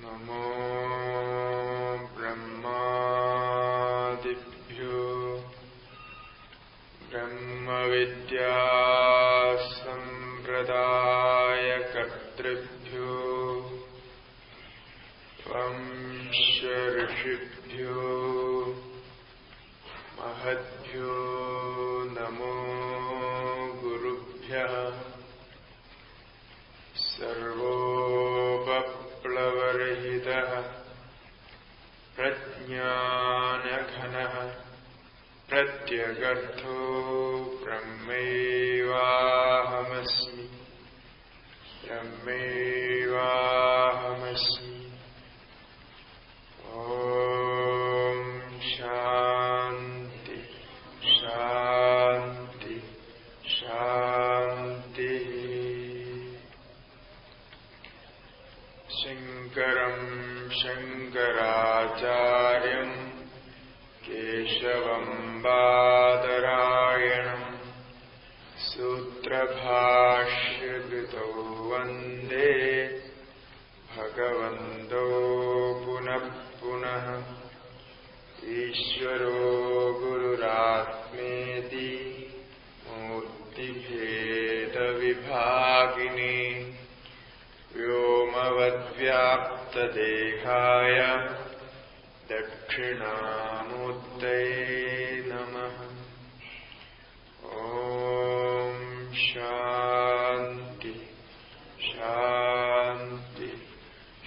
नमो ब्रह्मादिभ्यो ब्रह्मविद्या संप्रदायकर्तृभ्यो वंश ऋषिभ्यो महद्भ्यो नमो गुरुभ्यः। सर्वोपप्लवरहितः प्रज्ञानघनः प्रत्यगर्थो ब्रह्मैवाहमस्मि ब्रह्मैवाहमस्मि। ॐ शान्ति शान्ति शान्तिः। शङ्करं शङ्कराचार्यं केशवं बादरायणं सूत्रभाष्यकृतौ वन्दे भगवन्तौ पुनः पुनः। ईश्वरो गुरुरात्मेति मूर्तिभेदविभागिने व्योमवद्व्याप्तदेहाय दक्षिणामूर्तये नमः। ॐ शान्ति शान्ति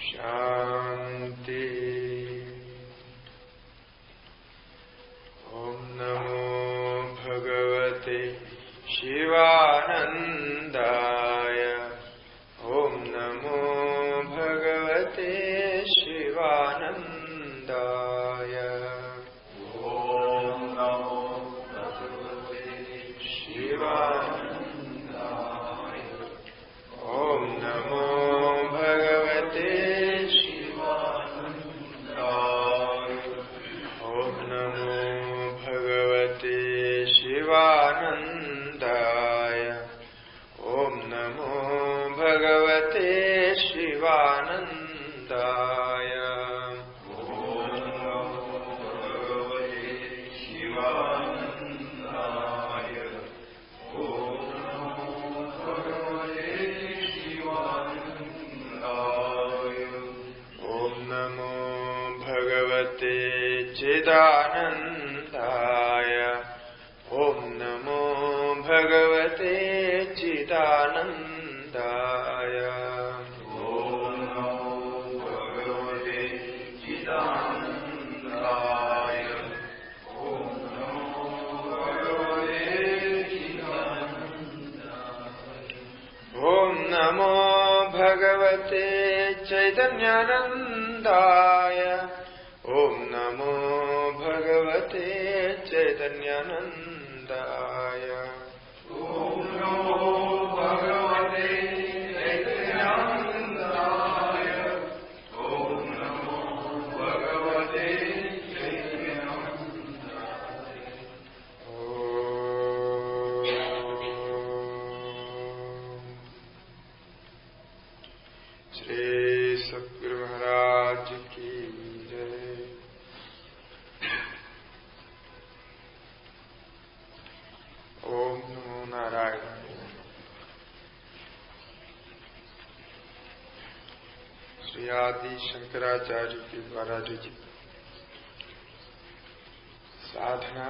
शान्ति। ॐ नमो भगवते शिवानन्दाय। ॐ नमो भगवते शिवानन्दाय। ॐ नमो भगवते शिवानन्दाय। ॐ नमो भगवते शिवानन्दाय। ॐ नमो भगवते शिवानन्दाय। ॐ नमो भगवते शिवानन्दाय। ॐ नमो भगवते शिवानन्दाय। ॐ नमो भगवते शिवानन्दाय। ॐ नमो भगवते चिदानन्दाय। ॐ नमो भगवते चिदानन्दाय। ॐ नमो भगवते चिदानन्दाय। ॐ नमो भगवते चिदानन्दाय। ॐ नमो भगवते चैतन्यानन्दाय। ॐ नमो भगवते चैतन्यानन्दाय। ॐ नमो भगवते चैतन्यानन्दाय। ॐ नमो भगवते चैतन्यानन्दाय। श्री सद्गुरु महाराज की जय। ओम नमो नारायण। श्री आदि शंकराचार्य के द्वारा रचित साधना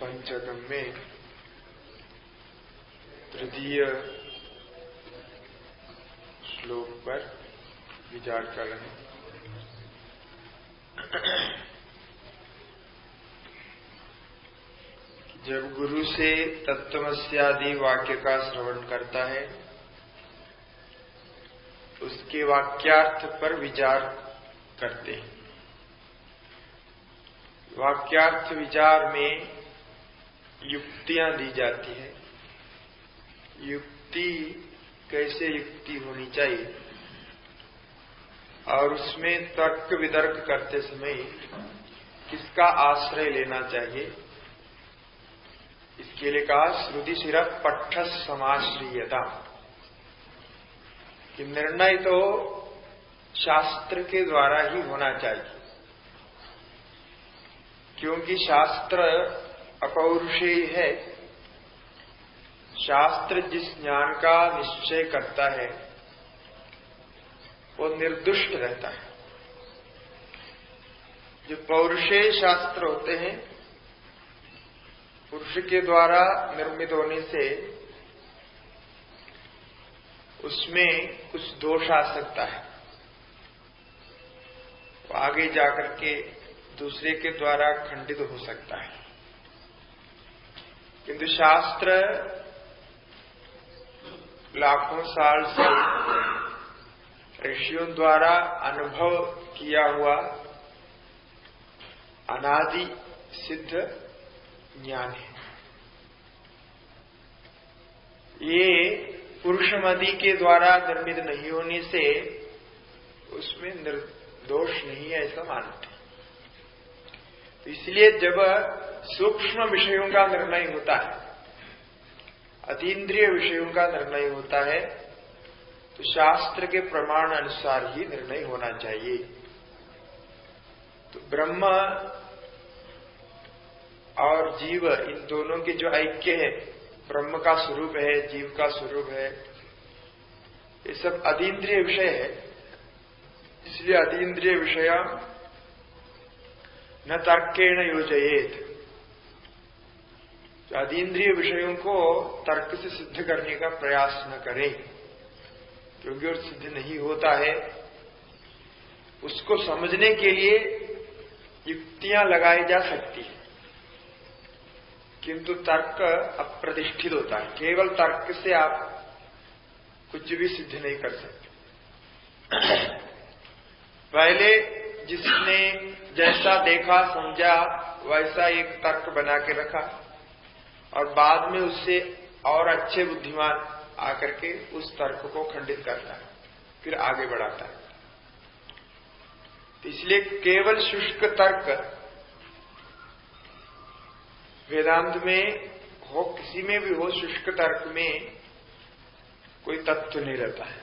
पंचकम में तृतीय श्लोक पर विचार कर रहे हैं। जब गुरु से तत्त्वमस्यादि वाक्य का श्रवण करता है, उसके वाक्यार्थ पर विचार करते हैं। वाक्यार्थ विचार में युक्तियां दी जाती है। युक्ति कैसे युक्ति होनी चाहिए और उसमें तर्क वितर्क करते समय किसका आश्रय लेना चाहिए, इसके लिए कहा श्रुति सिरः पट्ठ समाश्रियता कि निर्णय तो शास्त्र के द्वारा ही होना चाहिए, क्योंकि शास्त्र अपौरुषेय है। शास्त्र जिस ज्ञान का निश्चय करता है वो निर्दुष्ट रहता है। जो पौरुषेय शास्त्र होते हैं, पुरुष के द्वारा निर्मित होने से उसमें कुछ दोष आ सकता है, वो आगे जाकर के दूसरे के द्वारा खंडित हो सकता है। किंतु शास्त्र लाखों साल से ऋषियों द्वारा अनुभव किया हुआ अनादि सिद्ध ज्ञान है। ये पुरुषमति के द्वारा निर्मित नहीं होने से उसमें निर्दोष नहीं है, ऐसा मानते हैं। तो इसलिए जब सूक्ष्म विषयों का निर्णय होता है, अतीन्द्रिय विषयों का निर्णय होता है, तो शास्त्र के प्रमाण अनुसार ही निर्णय होना चाहिए। तो ब्रह्म और जीव, इन दोनों के जो ऐक्य है, ब्रह्म का स्वरूप है, जीव का स्वरूप है, ये सब अतीन्द्रिय विषय है। इसलिए अतीन्द्रिय विषय न तर्केण योजयेत। तो अतीन्द्रिय विषयों को तर्क से सिद्ध करने का प्रयास न करें, क्योंकि वो सिद्ध नहीं होता है। उसको समझने के लिए युक्तियां लगाई जा सकती है, किंतु तर्क अप्रतिष्ठित होता है। केवल तर्क से आप कुछ भी सिद्ध नहीं कर सकते। पहले जिसने जैसा देखा समझा वैसा एक तर्क बना के रखा, और बाद में उससे और अच्छे बुद्धिमान आकर के उस तर्क को खंडित करता है, फिर आगे बढ़ाता है। तो इसलिए केवल शुष्क तर्क वेदांत में हो, किसी में भी हो, शुष्क तर्क में कोई तत्व नहीं रहता है।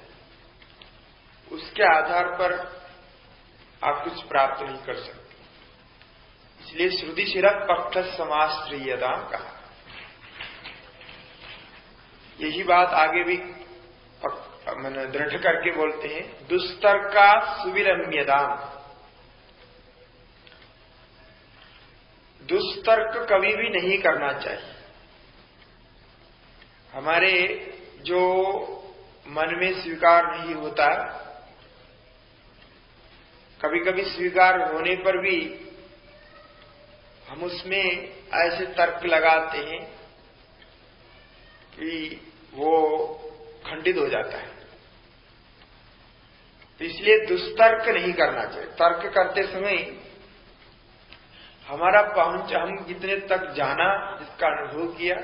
उसके आधार पर आप कुछ प्राप्त नहीं कर सकते। इसलिए श्रुति शिरः पक्ष समाश्रियता कहा। यही बात आगे भी दृढ़ करके बोलते हैं, दुस्तर्का सुविरम्यता। दुस्तर्क कभी भी नहीं करना चाहिए। हमारे जो मन में स्वीकार नहीं होता, कभी कभी स्वीकार होने पर भी हम उसमें ऐसे तर्क लगाते हैं कि वो खंडित हो जाता है। तो इसलिए दुस्तर्क नहीं करना चाहिए। तर्क करते समय हमारा पहुंच, हम जितने तक जाना, जिसका अनुभव किया,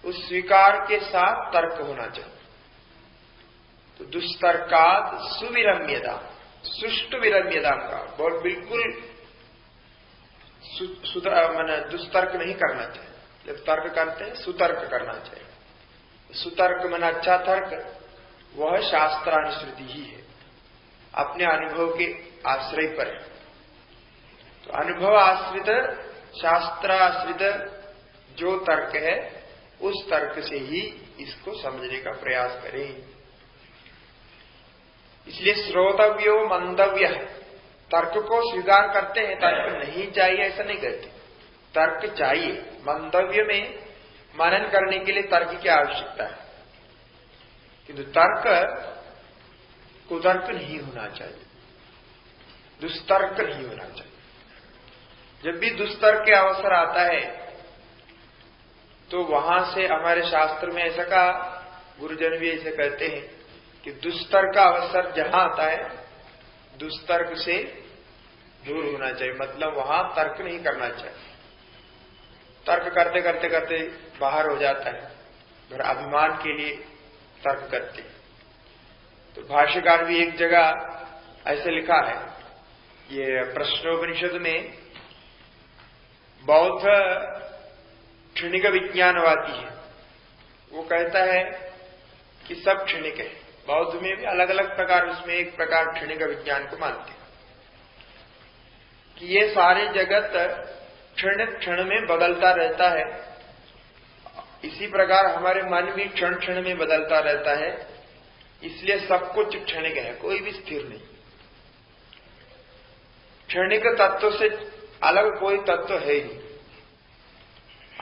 उस स्वीकार के साथ तर्क होना चाहिए। तो दुस्तर्कात सुविरम्यता, सुष्टु विरम्यता का बहुत बिल्कुल दुस्तर्क नहीं करना चाहिए। जब तर्क करते हैं सुतर्क करना चाहिए। सुतर्क मन अच्छा तर्क, वह शास्त्रानुश्रुति ही है, अपने अनुभव के आश्रय पर है। तो अनुभव आश्रित, शास्त्राश्रित जो तर्क है, उस तर्क से ही इसको समझने का प्रयास करें। इसलिए श्रोतव्यो मंतव्य है। तर्क को स्वीकार करते हैं, तर्क नहीं चाहिए ऐसा नहीं कहते, तर्क चाहिए। मंतव्य में मनन करने के लिए तर्क की आवश्यकता है, किंतु तर्क कुतर्क नहीं होना चाहिए, दुस्तर्क नहीं होना चाहिए। जब भी दुस्तर्क के अवसर आता है तो वहां से, हमारे शास्त्र में ऐसा कहा, गुरुजन भी ऐसे कहते हैं कि दुस्तर्क का अवसर जहां आता है, दुस्तर्क से दूर होना चाहिए। मतलब वहां तर्क नहीं करना चाहिए। तर्क करते करते करते बाहर हो जाता है, फिर अभिमान के लिए तर्क करते हैं। तो भाष्यकार भी एक जगह ऐसे लिखा है, ये प्रश्नोपनिषद में, बौद्ध क्षणिक विज्ञानवादी है, वो कहता है कि सब क्षणिक है, बौद्ध में भी अलग अलग प्रकार, उसमें एक प्रकार क्षणिक विज्ञान को मानते हैं कि ये सारे जगत क्षण क्षण में बदलता रहता है। इसी प्रकार हमारे मन भी क्षण क्षण में बदलता रहता है, इसलिए सब कुछ क्षणिक है, कोई भी स्थिर नहीं। क्षणिक तत्व से अलग कोई तत्व है ही नहीं।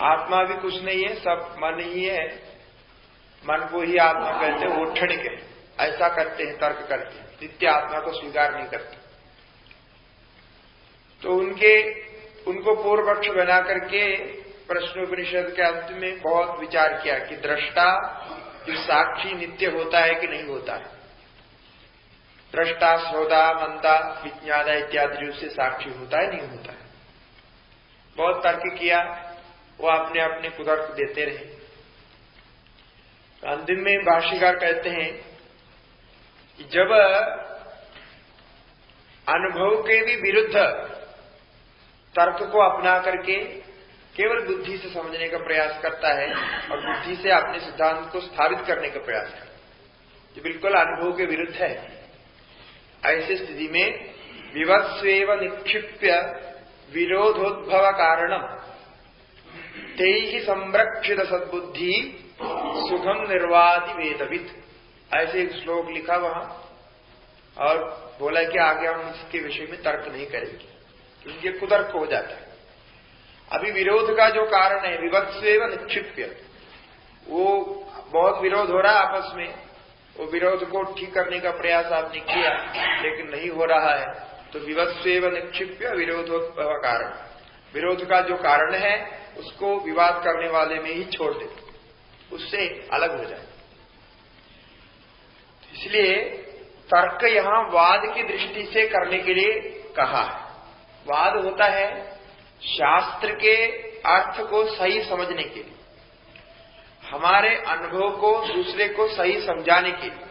आत्मा भी कुछ नहीं है, सब मन ही है। मन को ही आत्मा कहते हैं, वो क्षणिक है, ऐसा करते हैं, तर्क करते हैं, नित्य आत्मा को स्वीकार नहीं करते। तो उनको पूर्व पक्ष बना करके प्रश्नोपनिषद के अंत में बहुत विचार किया कि दृष्टा जो साक्षी नित्य होता है कि नहीं होता है। दृष्टा, श्रोता, मंता, विज्ञाता इत्यादि रूप से साक्षी होता है नहीं होता है। बहुत तर्क किया, वो अपने अपने कुतर्क देते रहे। अंतिम में भाष्यकार कहते हैं कि जब अनुभव के भी विरुद्ध तर्क को अपना करके केवल बुद्धि से समझने का प्रयास करता है और बुद्धि से अपने सिद्धांत को स्थापित करने का प्रयास करता है, जो बिल्कुल अनुभव के विरुद्ध है, ऐसी स्थिति में विवत्स्वेव निक्षिप्य विरोधोद्भव कारणम तैहि संरक्षित सद्बुद्धि सुखम निर्वाति वेदविद, ऐसे एक श्लोक लिखा वहां और बोला कि आगे हम इसके विषय में तर्क नहीं करेंगे क्योंकि कुतर्क हो जाता है। अभी विरोध का जो कारण है विवत्स्वेव निक्षिप्य, वो बहुत विरोध हो रहा है आपस में, वो विरोध को ठीक करने का प्रयास आपने किया लेकिन नहीं हो रहा है, तो विवत्स्वेव निक्षिप्य विरोधोद्भव कारण, विरोध का जो कारण है उसको विवाद करने वाले में ही छोड़ दे, उससे अलग हो जाए। इसलिए तर्क यहां वाद की दृष्टि से करने के लिए कहा है। वाद होता है शास्त्र के अर्थ को सही समझने के लिए, हमारे अनुभव को दूसरे को सही समझाने के लिए,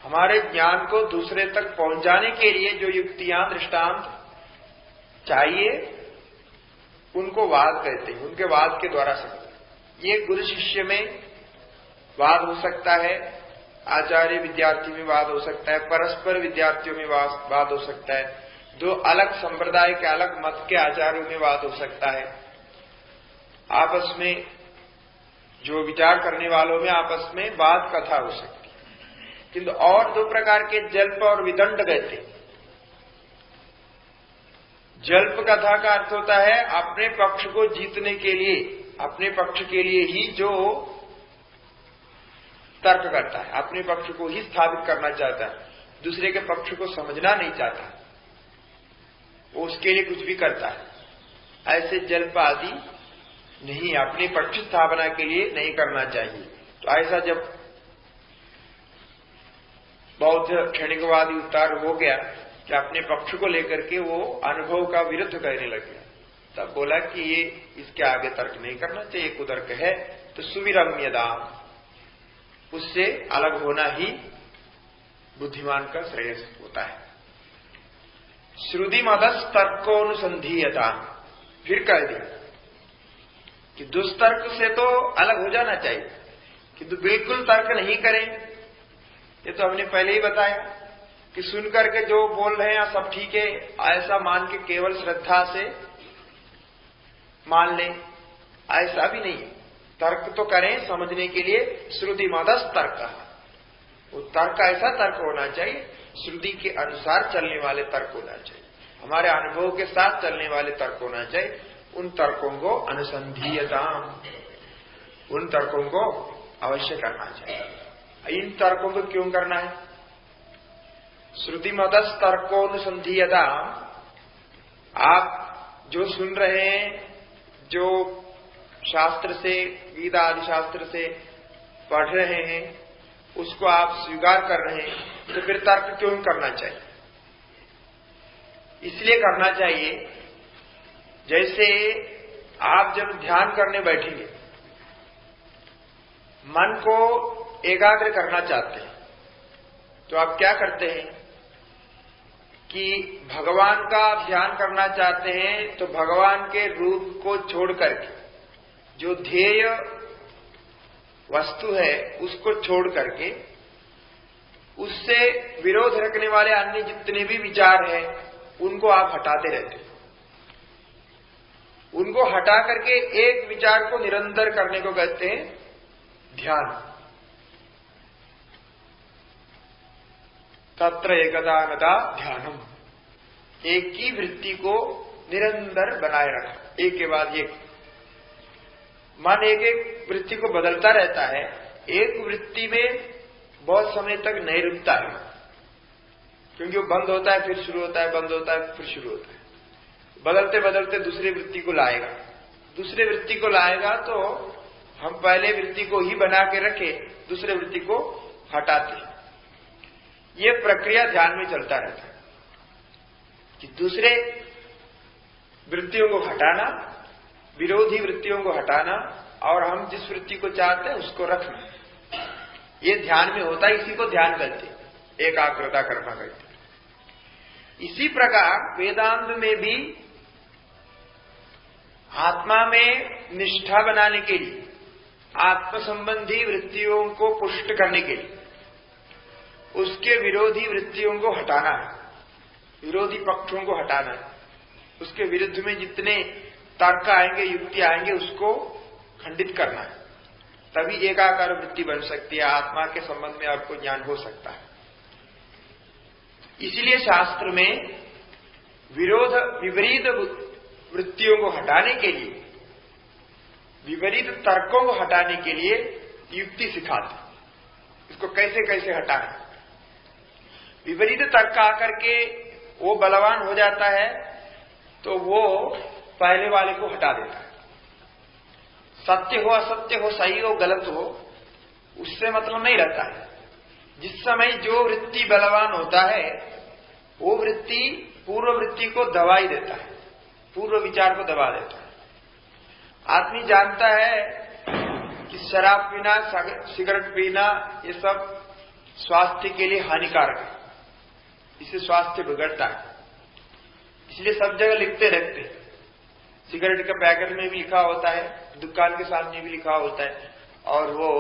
हमारे ज्ञान को दूसरे तक पहुंचाने के लिए जो युक्तियां दृष्टांत चाहिए उनको वाद कहते हैं, उनके वाद के द्वारा समझना। ये गुरु शिष्य में वाद हो सकता है, आचार्य विद्यार्थी में वाद हो सकता है, परस्पर विद्यार्थियों में वाद हो सकता है, दो अलग संप्रदाय के अलग मत के आचार्यों में वाद हो सकता है, आपस में जो विचार करने वालों में आपस में वाद कथा हो सकती है। किंतु और दो प्रकार के जल्प और विदंड कहते हैं। जल्प कथा का अर्थ होता है अपने पक्ष को जीतने के लिए, अपने पक्ष के लिए ही जो तर्क करता है, अपने पक्ष को ही स्थापित करना चाहता है, दूसरे के पक्ष को समझना नहीं चाहता, वो उसके लिए कुछ भी करता है। ऐसे जल्प आदि नहीं, अपनी पक्ष स्थापना के लिए नहीं करना चाहिए। तो ऐसा जब बौद्ध क्षणिकवादी उतार हो गया कि अपने पक्ष को लेकर के वो अनुभव का विरुद्ध कहने लगे, तब बोला कि ये इसके आगे तर्क नहीं करना चाहिए, कुतर्क है तो सुविरम्यदाम, उससे अलग होना ही बुद्धिमान का श्रेयस होता है। श्रुति मदस तर्कोनुसंधीयता, फिर कह दिया कि दुष्तर्क से तो अलग हो जाना चाहिए, किंतु बिल्कुल तर्क नहीं करें। ये तो हमने पहले ही बताया कि सुन करके जो बोल रहे हैं सब ठीक है, ऐसा मान के केवल श्रद्धा से मान लें, ऐसा भी नहीं। तर्क तो करें समझने के लिए, श्रुति मदस तर्क, वो तर्क ऐसा तर्क होना चाहिए, श्रुति के अनुसार चलने वाले तर्क होना चाहिए, हमारे अनुभव के साथ चलने वाले तर्क होना चाहिए। उन तर्कों को अनुसंधीयता, उन तर्कों को अवश्य करना चाहिए। इन तर्कों को क्यों करना है? श्रुति मदस तर्कोनुसंधीयता, आप जो सुन रहे हैं, जो शास्त्र से, गीता आदि शास्त्र से पढ़ रहे हैं, उसको आप स्वीकार कर रहे हैं, तो फिर तर्क क्यों करना चाहिए? इसलिए करना चाहिए जैसे आप जब ध्यान करने बैठेंगे, मन को एकाग्र करना चाहते हैं, तो आप क्या करते हैं कि भगवान का ध्यान करना चाहते हैं तो भगवान के रूप को छोड़ करके जो ध्येय वस्तु है उसको छोड़ करके विरोध रखने वाले अन्य जितने भी विचार हैं उनको आप हटाते रहते हैं। उनको हटा करके एक विचार को निरंतर करने को कहते हैं ध्यान। तत्र एकदानता ध्यानम, एक की वृत्ति को निरंतर बनाए रखा, एक के बाद एक। मन एक एक वृत्ति को बदलता रहता है, एक वृत्ति में बहुत समय तक नहीं रुकता है, क्योंकि वो बंद होता है फिर शुरू होता है, बंद होता है फिर शुरू होता है। बदलते बदलते दूसरी वृत्ति को लाएगा, दूसरे वृत्ति को लाएगा तो हम पहले वृत्ति को ही बना के रखे, दूसरे वृत्ति को हटाते हैं। ये प्रक्रिया ध्यान में चलता रहता है कि दूसरे वृत्तियों को हटाना, विरोधी वृत्तियों को हटाना, और हम जिस वृत्ति को चाहते हैं उसको रखना। ये ध्यान में होता है, इसी को ध्यान कहते हैं, एकाग्रता करना कहते हैं। इसी प्रकार वेदांत में भी आत्मा में निष्ठा बनाने के लिए, आत्म संबंधी वृत्तियों को पुष्ट करने के लिए उसके विरोधी वृत्तियों को हटाना है, विरोधी पक्षों को हटाना है, उसके विरुद्ध में जितने तर्क आएंगे, युक्ति आएंगे, उसको खंडित करना है। तभी एकाकार वृत्ति बन सकती है, आत्मा के संबंध में आपको ज्ञान हो सकता है। इसलिए शास्त्र में विरोध विपरीत वृत्तियों को हटाने के लिए, विपरीत तर्कों को हटाने के लिए युक्ति सिखाते, इसको कैसे कैसे हटाना। विपरीत तर्क आकर के वो बलवान हो जाता है तो वो पहले वाले को हटा देता है। सत्य हो असत्य हो, सही हो गलत हो, उससे मतलब नहीं रहता है। जिस समय जो वृत्ति बलवान होता है वो वृत्ति पूर्व वृत्ति को दबा ही देता है, पूर्व विचार को दबा देता है। आदमी जानता है कि शराब पीना, सिगरेट पीना ये सब स्वास्थ्य के लिए हानिकारक है, इससे स्वास्थ्य बिगड़ता है, इसलिए सब जगह लिखते रहते हैं। सिगरेट के पैकेट में भी लिखा होता है, दुकान के सामने भी लिखा होता है, और वो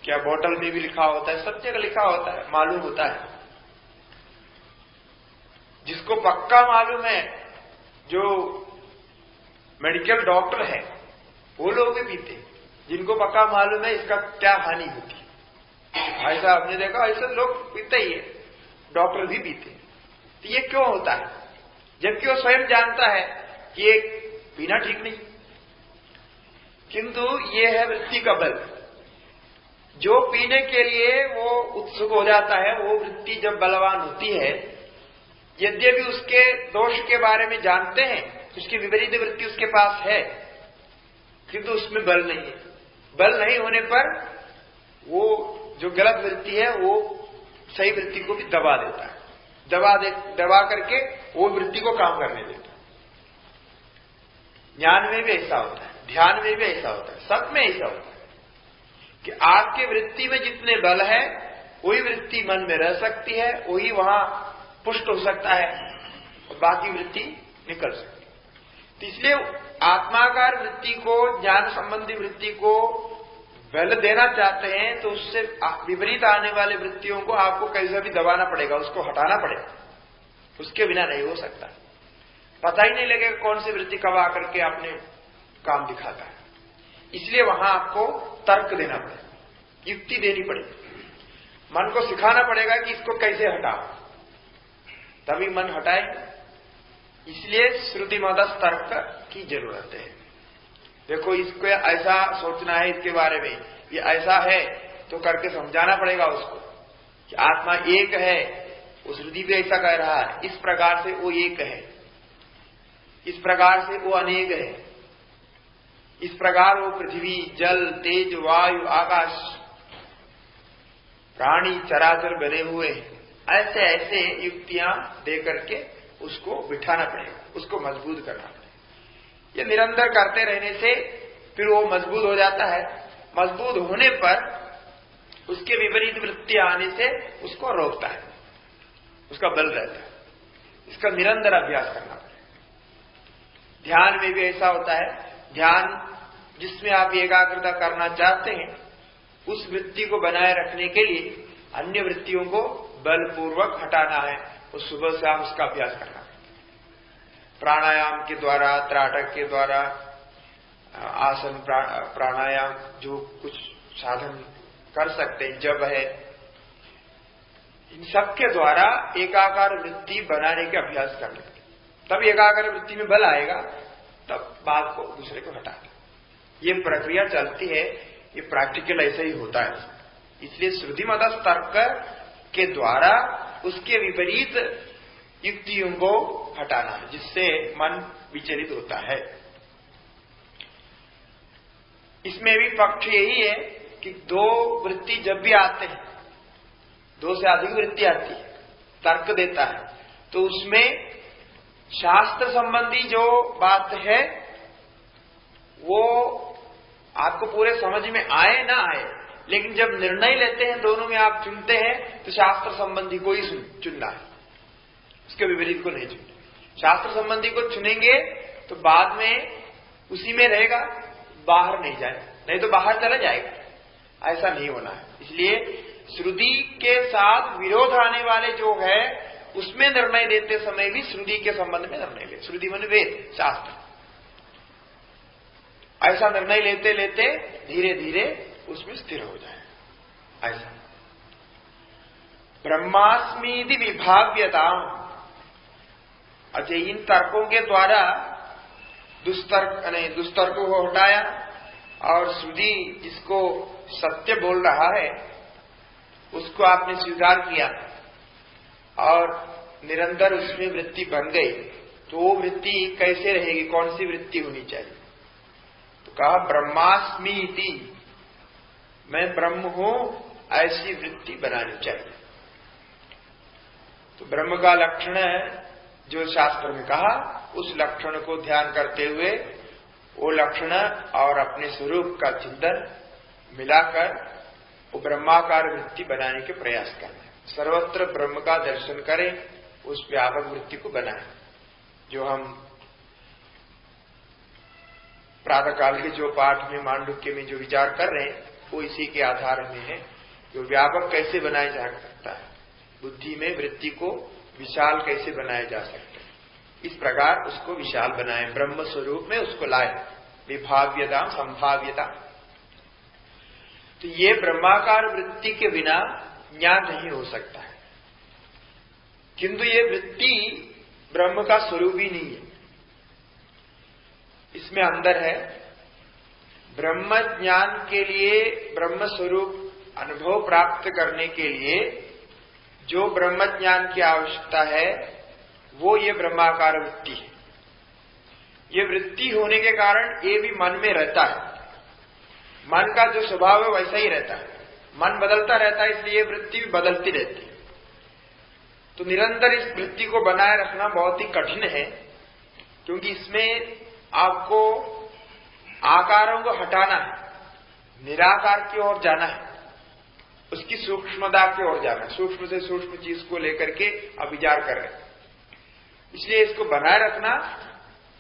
क्या बोतल में भी लिखा होता है, सब जगह लिखा होता है, मालूम होता है। जिसको पक्का मालूम है, जो मेडिकल डॉक्टर है, वो लोग भी पीते। जिनको पक्का मालूम है इसका क्या हानि होती है, ऐसा आपने देखा, ऐसे लोग पीते ही है, डॉक्टर भी पीते। तो ये क्यों होता है? जबकि वो स्वयं जानता है कि ये पीना ठीक नहीं, किंतु ये है वृत्ति का बल। जो पीने के लिए वो उत्सुक हो जाता है, वो वृत्ति जब बलवान होती है, यद्यपि उसके दोष के बारे में जानते हैं, उसकी विपरीत वृत्ति उसके पास है, किंतु उसमें बल नहीं है। बल नहीं होने पर वो जो गलत वृत्ति है वो सही वृत्ति को भी दबा देता है, दबा करके वो वृत्ति को काम करने देता है। ज्ञान में भी ऐसा होता है, ध्यान में भी ऐसा होता है, सब में ऐसा होता है कि आपके वृत्ति में जितने बल है वही वृत्ति मन में रह सकती है, वही वहां पुष्ट हो सकता है, और बाकी वृत्ति निकल सकती है। तो इसलिए आत्माकार वृत्ति को, ज्ञान संबंधी वृत्ति को बल देना चाहते हैं तो उससे विपरीत आने वाले वृत्तियों को आपको कैसे भी दबाना पड़ेगा, उसको हटाना पड़ेगा, उसके बिना नहीं हो सकता। पता ही नहीं लगेगा कौन सी वृत्ति कब आकर के आपने काम दिखाता है। इसलिए वहां आपको तर्क देना पड़ेगा, युक्ति देनी पड़ेगी, मन को सिखाना पड़ेगा कि इसको कैसे हटाओ, तभी मन हटाएगा। इसलिए श्रुति मदस तर्क की जरूरत है। देखो इसको ऐसा सोचना है, इसके बारे में ये ऐसा है, तो करके समझाना पड़ेगा उसको कि आत्मा एक है, वो श्रुति भी ऐसा कह रहा है, इस प्रकार से वो एक है, इस प्रकार से वो अनेक है, इस प्रकार वो पृथ्वी, जल, तेज, वायु, आकाश, प्राणी, चराचर बने हुए हैं। ऐसे ऐसे युक्तियां दे करके उसको बिठाना पड़ेगा, उसको मजबूत करना पड़ेगा। ये निरंतर करते रहने से फिर वो मजबूत हो जाता है। मजबूत होने पर उसके विपरीत वृत्ति आने से उसको रोकता है, उसका बल रहता है। इसका निरंतर अभ्यास करना पड़ेगा। ध्यान में भी ऐसा होता है। ध्यान जिसमें आप एकाग्रता करना चाहते हैं, उस वृत्ति को बनाए रखने के लिए अन्य वृत्तियों को बलपूर्वक हटाना है, वो सुबह शाम उसका अभ्यास करना है। प्राणायाम के द्वारा, त्राटक के द्वारा, आसन प्राणायाम जो कुछ साधन कर सकते हैं, जब है, इन सब के द्वारा एकाकार वृत्ति बनाने के अभ्यास कर लेते, तब एकाकार वृत्ति में बल आएगा, तब बात को दूसरे को हटाना। ये प्रक्रिया चलती है, ये प्रैक्टिकल ऐसा ही होता है। इसलिए श्रुतिमत तर्क के द्वारा उसके विपरीत युक्तियों को हटाना है, जिससे मन विचलित होता है। इसमें भी पक्ष यही है कि दो वृत्ति जब भी आते हैं, दो से अधिक वृत्ति आती है, तर्क देता है, तो उसमें शास्त्र संबंधी जो बात है वो आपको पूरे समझ में आए ना आए, लेकिन जब निर्णय लेते हैं दोनों में आप चुनते हैं तो शास्त्र संबंधी को ही चुनना है, उसके विपरीत को नहीं चुनना। शास्त्र संबंधी को चुनेंगे तो बाद में उसी में रहेगा, बाहर नहीं जाए, नहीं तो बाहर चला जाएगा। ऐसा नहीं होना है। इसलिए श्रुति के साथ विरोध आने वाले जो है उसमें निर्णय देते समय भी श्रुति के संबंध में निर्णय ले। श्रुति माने वेद, शास्त्र। ऐसा निर्णय लेते लेते धीरे धीरे उसमें स्थिर हो जाए। ऐसा ब्रह्मास्मीति विभाव्यता। अच्छा, इन तर्कों के द्वारा दुष्तर्क को हटाया और श्रुति जिसको सत्य बोल रहा है उसको आपने स्वीकार किया और निरंतर उसमें वृत्ति बन गई, तो वो वृत्ति कैसे रहेगी, कौन सी वृत्ति होनी चाहिए? तो कहा ब्रह्मास्मि इति, मैं ब्रह्म हूं, ऐसी वृत्ति बनानी चाहिए। तो ब्रह्म का लक्षण जो शास्त्र में कहा, उस लक्षण को ध्यान करते हुए वो लक्षण और अपने स्वरूप का चिंतन मिलाकर वो ब्रह्माकार वृत्ति बनाने के प्रयास करना। सर्वत्र ब्रह्म का दर्शन करें, उस व्यापक वृत्ति को बनाएं। जो हम प्रातःकाल के जो पाठ में मांडुक्य में जो विचार कर रहे हैं वो इसी के आधार में है। जो व्यापक कैसे बनाया जा सकता है, बुद्धि में वृत्ति को विशाल कैसे बनाया जा सकता है, इस प्रकार उसको विशाल बनाए, ब्रह्म स्वरूप में उसको लाए। विभाव्यता, संभाव्यता। तो ये ब्रह्माकार वृत्ति के बिना ज्ञान नहीं हो सकता है। किंतु ये वृत्ति ब्रह्म का स्वरूप ही नहीं है, इसमें अंदर है। ब्रह्म ज्ञान के लिए, ब्रह्म स्वरूप अनुभव प्राप्त करने के लिए जो ब्रह्म ज्ञान की आवश्यकता है वो ये ब्रह्माकार वृत्ति है। ये वृत्ति होने के कारण ये भी मन में रहता है। मन का जो स्वभाव है वैसा ही रहता है, मन बदलता रहता है, इसलिए वृत्ति भी बदलती रहती है। तो निरंतर इस वृत्ति को बनाए रखना बहुत ही कठिन है, क्योंकि इसमें आपको आकारों को हटाना है, निराकार की ओर जाना है, उसकी सूक्ष्मता की ओर जाना है। सूक्ष्म से सूक्ष्म चीज को लेकर के आप विचार कर रहे हैं, इसलिए इसको बनाए रखना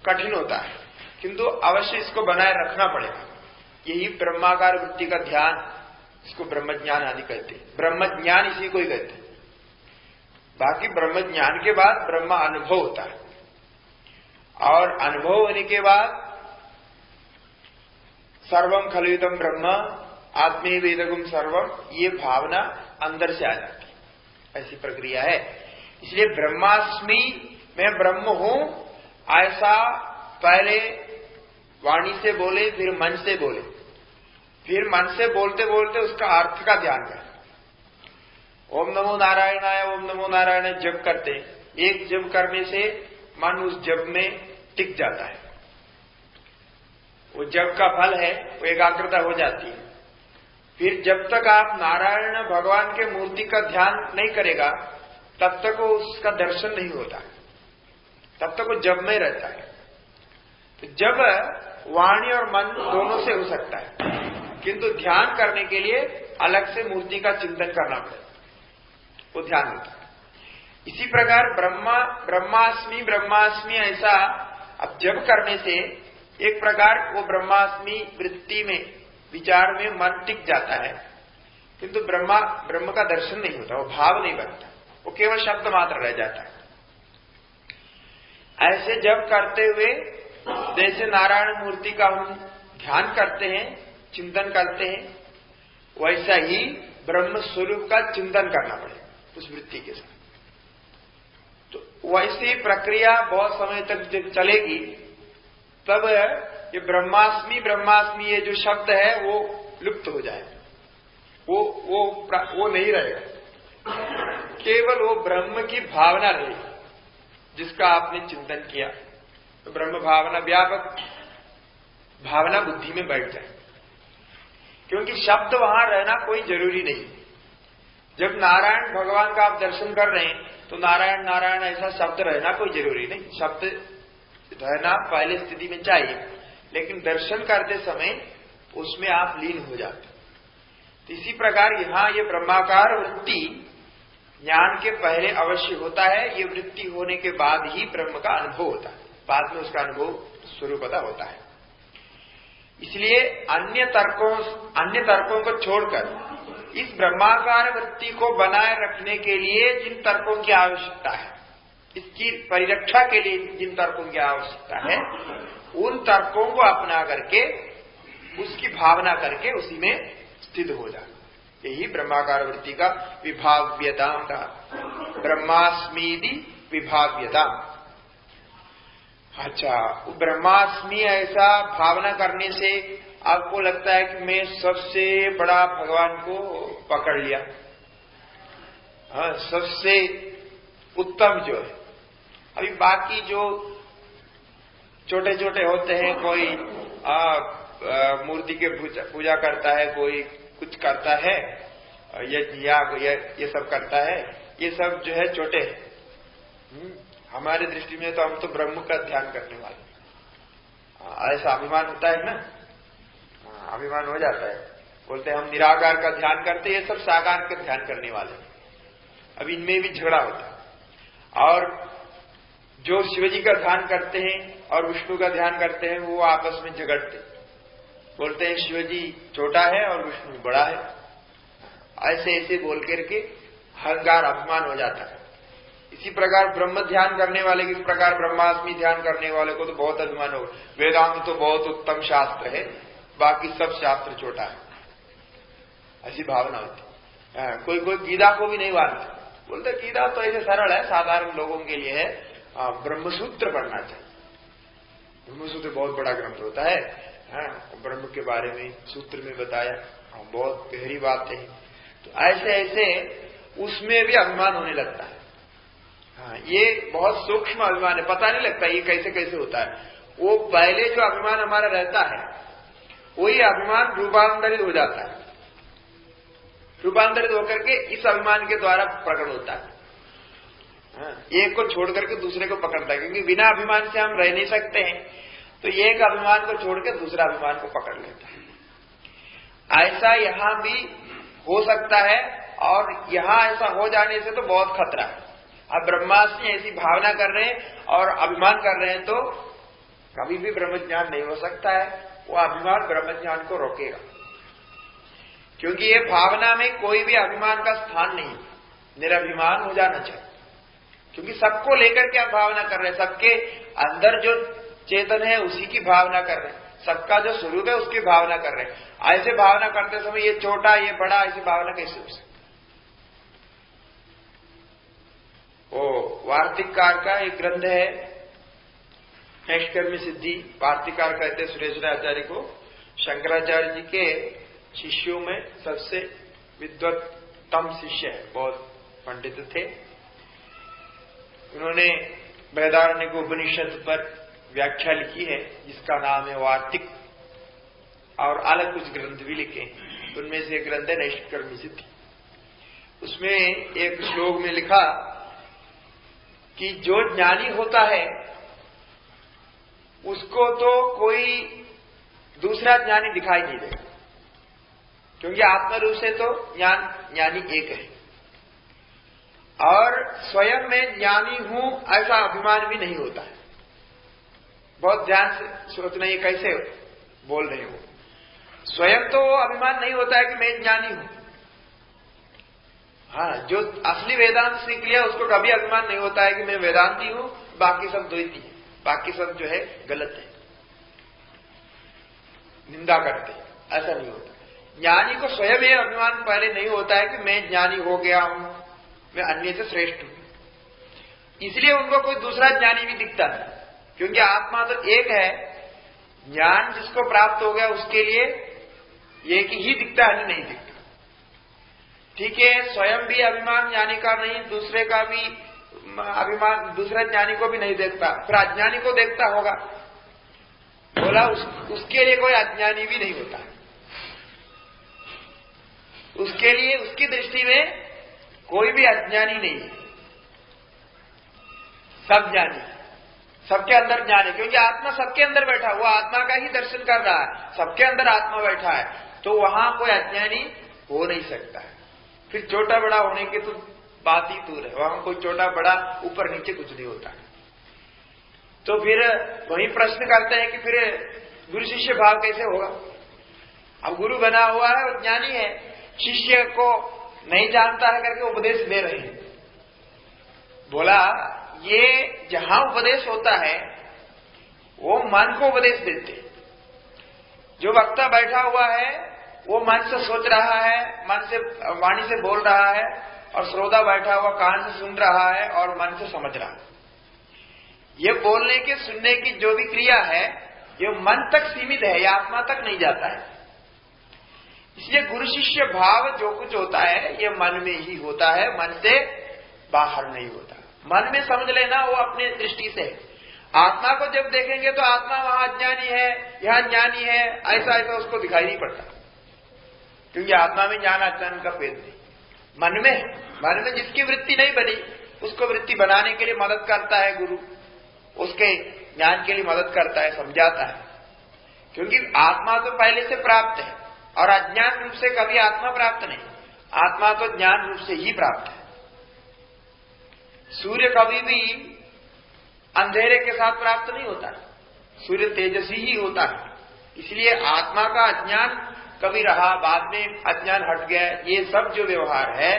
कठिन होता है, किंतु अवश्य इसको बनाए रखना पड़ेगा। यही ब्रह्माकार वृत्ति का ध्यान, इसको ब्रह्म ज्ञान आदि कहते हैं। ब्रह्म ज्ञान इसी को ही कहते हैं। बाकी ब्रह्म ज्ञान के बाद ब्रह्म अनुभव होता है, और अनुभव होने के बाद सर्वम खलुइदं ब्रह्म आत्मैवेदगुम सर्वम, ये भावना अंदर से आ जाती है। ऐसी प्रक्रिया है। इसलिए ब्रह्मास्मि, मैं ब्रह्म हूं, ऐसा पहले वाणी से बोले, फिर मन से बोले, फिर मन से बोलते बोलते उसका अर्थ का ध्यान करें। ओम नमो नारायणाय, ओम नमो नारायण जप करते, एक जप करने से मन उस जप में टिक जाता है। वो जप का फल है, वो एकाग्रता हो जाती है। फिर जब तक आप नारायण भगवान के मूर्ति का ध्यान नहीं करेगा, तब तक वो उसका दर्शन नहीं होता, तब तक वो जप में रहता है। तो जब वाणी और मन दोनों से हो सकता है, किंतु ध्यान करने के लिए अलग से मूर्ति का चिंतन करना पड़ेगा, वो ध्यान होता है। इसी प्रकार ब्रह्मास्मि ब्रह्मास्मि ऐसा अब जब करने से एक प्रकार वो ब्रह्मास्मि वृत्ति में, विचार में मन टिक जाता है, किंतु ब्रह्म का दर्शन नहीं होता, वो भाव नहीं बनता। वो केवल शब्द मात्र रह जाता है। ऐसे जब करते हुए जैसे नारायण मूर्ति का हम ध्यान करते हैं, चिंतन करते हैं, वैसा ही ब्रह्म स्वरूप का चिंतन करना पड़ेगा उस वृत्ति के साथ। तो वैसी प्रक्रिया बहुत समय तक जब चलेगी तब ये ब्रह्मास्मि ब्रह्मास्मि ये जो शब्द है वो लुप्त हो जाएगा, वो नहीं रहेगा, केवल वो ब्रह्म की भावना रहेगी जिसका आपने चिंतन किया। तो ब्रह्म भावना व्यापक भावना बुद्धि में बैठ जाए, क्योंकि शब्द वहां रहना कोई जरूरी नहीं। जब नारायण भगवान का आप दर्शन कर रहे हैं तो नारायण नारायण ऐसा शब्द रहना कोई जरूरी नहीं, शब्द रहना पहले स्थिति में चाहिए, लेकिन दर्शन करते समय उसमें आप लीन हो जाते। तो इसी प्रकार यहां ये ब्रह्माकार वृत्ति ज्ञान के पहले अवश्य होता है, ये वृत्ति होने के बाद ही ब्रह्म का अनुभव होता है, बाद में उसका अनुभव स्वरूपतः होता है। इसलिए अन्य तर्कों को छोड़कर इस ब्रह्माकार वृत्ति को बनाए रखने के लिए जिन तर्कों की आवश्यकता है, इसकी परिरक्षा के लिए जिन तर्कों की आवश्यकता है, उन तर्कों को अपना करके उसकी भावना करके उसी में स्थित हो जाए। यही ब्रह्माकार वृत्ति का विभाव्यता का, ब्रह्मास्मीदि विभाव्यता। अच्छा, ब्रह्मास्मि ऐसा भावना करने से आपको लगता है कि मैं सबसे बड़ा भगवान को पकड़ लिया, हाँ, सबसे उत्तम जो है। अभी बाकी जो छोटे छोटे होते हैं, कोई मूर्ति के पूजा करता है, कोई कुछ करता है, ये सब करता है, ये सब जो है छोटे हैं। हमारे दृष्टि में तो हम तो ब्रह्म का ध्यान करने वाले, ऐसा अभिमान होता है ना, अभिमान हो जाता है। बोलते हैं हम निराकार का ध्यान करते, ये सब साकार का ध्यान करने वाले। अब इनमें भी झगड़ा होता है, और जो शिवजी का ध्यान करते हैं और विष्णु का ध्यान करते हैं वो आपस में झगड़ते, बोलते हैं शिवजी छोटा है और विष्णु बड़ा है। ऐसे ऐसे बोल करके अहंकार अभिमान हो जाता है। इसी प्रकार ब्रह्म ध्यान करने वाले, इस प्रकार ब्रह्मास्मि ध्यान करने वाले को तो बहुत अभिमान हो, वेदांत तो बहुत उत्तम शास्त्र है, बाकी सब शास्त्र छोटा है, ऐसी भावना होती। कोई कोई गीता को भी नहीं मानता, बोलते गीता तो ऐसे सरल है, साधारण लोगों के लिए है, ब्रह्मसूत्र पढ़ना चाहिए। ब्रह्मसूत्र बहुत बड़ा ग्रंथ होता है, ब्रह्म के बारे में सूत्र में बताया, बहुत गहरी बात है। तो ऐसे ऐसे उसमें भी अभिमान होने लगता है। ये बहुत सूक्ष्म अभिमान है, पता नहीं लगता ये कैसे कैसे होता है। वो पहले जो अभिमान हमारा रहता है वही अभिमान रूपांतरित हो जाता है, रूपांतरित होकर के इस अभिमान के द्वारा प्रकट होता है। एक को छोड़ करके दूसरे को पकड़ता है, क्योंकि बिना अभिमान से हम रह नहीं सकते हैं, तो एक अभिमान को छोड़ के दूसरा अभिमान को पकड़ लेता है। ऐसा यहां भी हो सकता है, और यहां ऐसा हो जाने से तो बहुत खतरा है। अब ब्रह्मास्मि ऐसी भावना कर रहे हैं और अभिमान कर रहे हैं तो कभी भी ब्रह्मज्ञान नहीं हो सकता है, वो अभिमान ब्रह्मज्ञान को रोकेगा। क्योंकि ये भावना में कोई भी अभिमान का स्थान नहीं, निरभिमान हो जाना चाहिए। क्योंकि सबको लेकर के आप भावना कर रहे हैं, सबके अंदर जो चेतन है उसी की भावना कर रहे हैं, सबका जो स्वरूप है उसकी भावना कर रहे हैं। ऐसे भावना करते समय ये छोटा ये बड़ा ऐसी भावना कैसे हो सकती? वो वार्तिककार का एक ग्रंथ है नैष्कर्म्य सिद्धि, वार्तिककार कहते सुरेश्वराचार्य को, शंकराचार्य जी के शिष्यों में सबसे विद्वत्तम शिष्य है, बहुत पंडित थे। उन्होंने बृहदारण्यक उपनिषद पर व्याख्या लिखी है जिसका नाम है वार्तिक, और अलग कुछ ग्रंथ भी लिखे, उनमें से एक ग्रंथ है नैष्कर्म्य सिद्धि। उसमें एक श्लोक में लिखा कि जो ज्ञानी होता है उसको तो कोई दूसरा ज्ञानी दिखाई नहीं देगा, क्योंकि आत्मरूप से तो ज्ञानी एक है, और स्वयं में ज्ञानी हूं ऐसा अभिमान भी नहीं होता है। बहुत ध्यान से सोचना ये कैसे बोल रहे हो, स्वयं तो वो अभिमान नहीं होता है कि मैं ज्ञानी हूं, हाँ, जो असली वेदांत सीख लिया उसको कभी अभिमान नहीं होता है कि मैं वेदांती हूं, बाकी सब द्वैती है, बाकी सब जो है गलत है, निंदा करते हैं, ऐसा नहीं होता। ज्ञानी को स्वयं यह अभिमान पहले नहीं होता है कि मैं ज्ञानी हो गया हूं, मैं अन्य से श्रेष्ठ हूं, इसलिए उनको कोई दूसरा ज्ञानी भी दिखता नहीं, क्योंकि आत्मा तो एक है। ज्ञान जिसको प्राप्त हो गया उसके लिए एक ही दिखता है, नहीं दिखता। ठीक है, स्वयं भी अभिमान ज्ञानी का नहीं, दूसरे का भी अभिमान दूसरे ज्ञानी को भी नहीं देखता, फिर अज्ञानी को देखता होगा। बोला उसके लिए कोई अज्ञानी भी नहीं होता, उसके लिए उसकी दृष्टि में कोई भी अज्ञानी नहीं है, सब ज्ञानी, सबके अंदर ज्ञान है, क्योंकि आत्मा सबके अंदर बैठा, वो आत्मा का ही दर्शन कर रहा है, सबके अंदर आत्मा बैठा है, तो वहां कोई अज्ञानी हो नहीं सकता है। फिर छोटा बड़ा होने की तो बात ही दूर है, वहां कोई छोटा बड़ा ऊपर नीचे कुछ नहीं होता। तो फिर वही प्रश्न करते हैं कि फिर गुरु शिष्य भाव कैसे होगा। अब गुरु बना हुआ है और ज्ञानी है, शिष्य को नहीं जानता है करके उपदेश दे रहे हैं। बोला ये जहां उपदेश होता है वो मन को उपदेश देते, जो वक्ता बैठा हुआ है वो मन से सोच रहा है, मन से वाणी से बोल रहा है, और श्रोता बैठा हुआ कान से सुन रहा है और मन से समझ रहा है। ये बोलने के सुनने की जो भी क्रिया है ये मन तक सीमित है, ये आत्मा तक नहीं जाता है। इसलिए गुरु शिष्य भाव जो कुछ होता है ये मन में ही होता है, मन से बाहर नहीं होता। मन में समझ लेना वो अपने दृष्टि से। आत्मा को जब देखेंगे तो आत्मा वहां अज्ञानी है, यहां ज्ञानी है, ऐसा ऐसा उसको दिखाई नहीं पड़ता, क्योंकि आत्मा में ज्ञान अज्ञान का भेद नहीं। मन में जिसकी वृत्ति नहीं बनी उसको वृत्ति बनाने के लिए मदद करता है गुरु, उसके ज्ञान के लिए मदद करता है, समझाता है, क्योंकि आत्मा तो पहले से प्राप्त है और अज्ञान रूप से कभी आत्मा प्राप्त नहीं, आत्मा तो ज्ञान रूप से ही प्राप्त है। सूर्य कभी भी अंधेरे के साथ प्राप्त नहीं होता, सूर्य तेजस्वी ही होता है। इसलिए आत्मा का अज्ञान कभी रहा, बाद में अज्ञान हट गया, ये सब जो व्यवहार है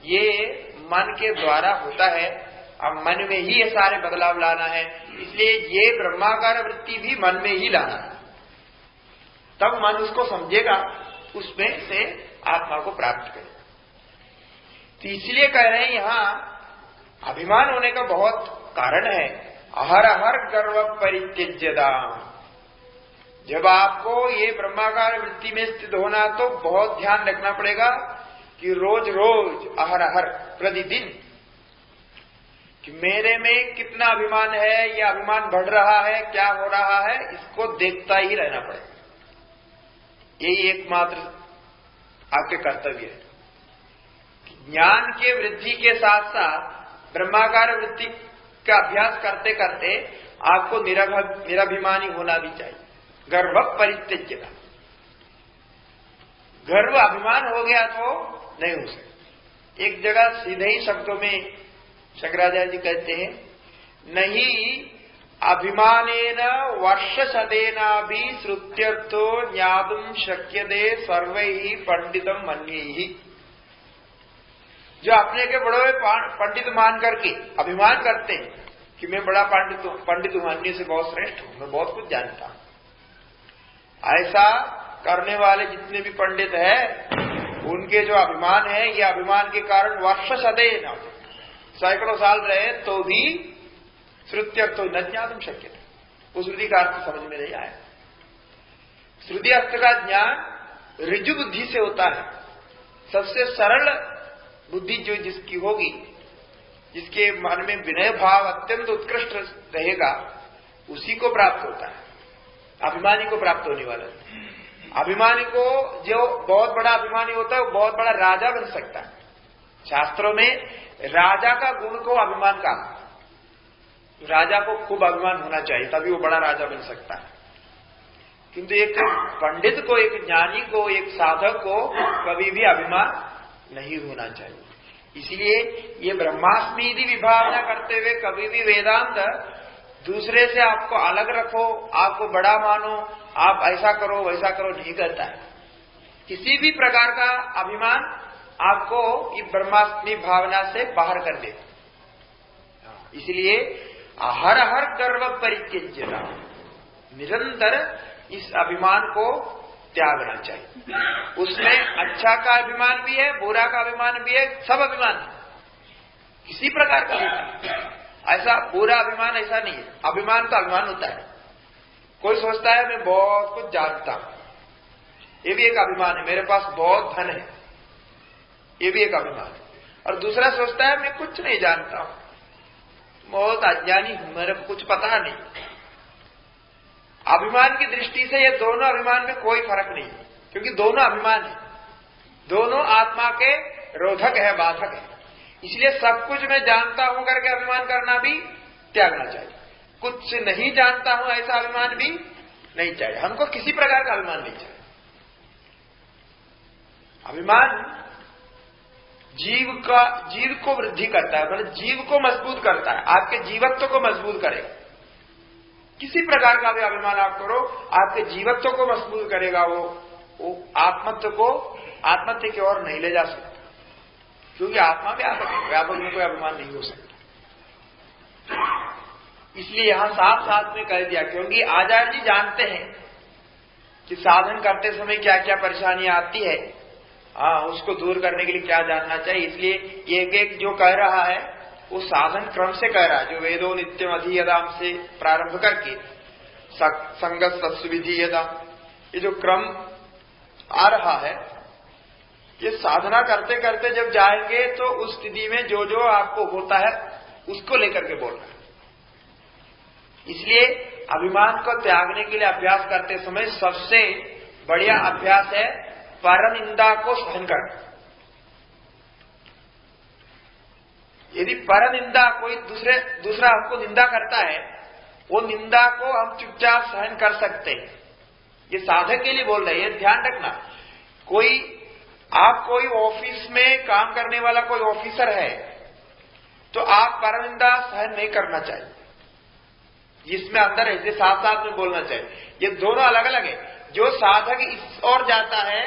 ये मन के द्वारा होता है। अब मन में ही ये सारे बदलाव लाना है, इसलिए ये ब्रह्माकार वृत्ति भी मन में ही लाना है, तब मन उसको समझेगा, उसमें से आत्मा को प्राप्त करे। तो इसलिए कह रहे हैं यहां अभिमान होने का बहुत कारण है। अहर अहर गर्व परित्यज्यताम्, जब आपको ये ब्रह्माकार वृत्ति में स्थित होना तो बहुत ध्यान रखना पड़ेगा कि रोज रोज अहर अहर प्रतिदिन कि मेरे में कितना अभिमान है, या अभिमान बढ़ रहा है, क्या हो रहा है, इसको देखता ही रहना पड़ेगा। यही एकमात्र आपके कर्तव्य है। ज्ञान के वृद्धि के साथ साथ ब्रह्माकार वृत्ति का अभ्यास करते करते आपको निराभिमानी होना भी चाहिए। गर्व परित्यज्यता, गर्व अभिमान हो गया तो नहीं हो सकता। एक जगह सीधे ही शब्दों में शंकराचार्य जी कहते हैं, नहीं अभिमानेन वर्षशतेना भी श्रुत्यर्थो ज्ञातुम शक्यते सर्वैः पंडितम मन्यैः। जो अपने के बड़े पंडित मान करके अभिमान करते हैं कि मैं बड़ा पंडित हूं, अन्य से बहुत श्रेष्ठ हूं, मैं बहुत कुछ जानता हूं, ऐसा करने वाले जितने भी पंडित हैं उनके जो अभिमान है, ये अभिमान के कारण वर्षशतेन सैकड़ों साल रहे तो भी श्रुत्यर्थो न ज्ञातुम शक्यते, उस श्रुति का अर्थ समझ में नहीं आया। श्रुति अर्थ का ज्ञान ऋजु बुद्धि से होता है। सबसे सरल बुद्धि जो जिसकी होगी, जिसके मन में विनय भाव अत्यंत उत्कृष्ट रहेगा, उसी को प्राप्त होता है, अभिमानी को प्राप्त होने वाला है। अभिमानी को जो बहुत बड़ा अभिमानी होता है वो बहुत बड़ा राजा बन सकता है। शास्त्रों में राजा का गुण को अभिमान का, राजा को खूब अभिमान होना चाहिए तभी वो बड़ा राजा बन सकता है। किंतु एक पंडित को, एक ज्ञानी को, एक साधक को कभी भी अभिमान नहीं होना चाहिए। इसलिए ये ब्रह्मास्मि यदि विभावना करते हुए कभी भी वेदांत दूसरे से आपको अलग रखो, आपको बड़ा मानो, आप ऐसा करो वैसा करो नहीं कहता है। किसी भी प्रकार का अभिमान आपको ये ब्रह्मास्मि भावना से बाहर कर देगा। इसलिए हर हर गर्व परित्यज्य, निरंतर इस अभिमान को त्यागना चाहिए। उसमें अच्छा का अभिमान भी है, बुरा का अभिमान भी है, सब अभिमान है, किसी प्रकार का नहीं। ऐसा बुरा अभिमान ऐसा नहीं है। अभिमान तो अभिमान होता है। कोई सोचता है मैं बहुत कुछ जानता हूं, ये भी एक अभिमान है। मेरे पास बहुत धन है, ये भी एक अभिमान है। और दूसरा सोचता है मैं कुछ नहीं जानता हूं, बहुत अज्ञानी हूं, मेरे को कुछ पता नहीं। अभिमान की दृष्टि से ये दोनों अभिमान में कोई फर्क नहीं है, क्योंकि दोनों अभिमान है, दोनों आत्मा के रोधक है, बाधक है। इसलिए सब कुछ मैं जानता हूं करके अभिमान करना भी त्यागना चाहिए। कुछ नहीं जानता हूं ऐसा अभिमान भी नहीं चाहिए। हमको किसी प्रकार का अभिमान नहीं चाहिए। अभिमान जीव को वृद्धि करता है, मतलब जीव को मजबूत करता है, आपके जीवत्व को मजबूत करेगा। किसी प्रकार का भी अभिमान आप करो, आपके जीवत्व को मजबूत करेगा। वो आत्मत्व की ओर नहीं ले जा सकता, क्योंकि आत्मा व्यापक है, व्यापक में कोई अभिमान नहीं हो सकता। इसलिए यहां साथ साथ में कह दिया, क्योंकि आचार्य जी जानते हैं कि साधन करते समय क्या क्या परेशानियां आती है, उसको दूर करने के लिए क्या जानना चाहिए। इसलिए एक एक जो कह रहा है वो साधन क्रम से कह रहा है, जो वेदो नित्यम अधीयताम से प्रारंभ करके संगत सत्सुविधीयता, ये जो क्रम आ रहा है, ये साधना करते करते जब जाएंगे तो उस स्थिति में जो जो आपको होता है उसको लेकर के बोल रहा है। इसलिए अभिमान को त्यागने के लिए अभ्यास करते समय सबसे बढ़िया अभ्यास है परनिंदा को सहन करना। यदि परनिंदा कोई दूसरा हमको निंदा करता है, वो निंदा को हम चुपचाप सहन कर सकते हैं। ये साधक के लिए बोल रहे हैं, ध्यान रखना। कोई ऑफिस में काम करने वाला कोई ऑफिसर है तो आप परनिंदा सहन नहीं करना चाहिए। इसमें अंदर ऐसे साथ साथ में बोलना चाहिए। ये दोनों अलग अलग है। जो साधक इस ओर जाता है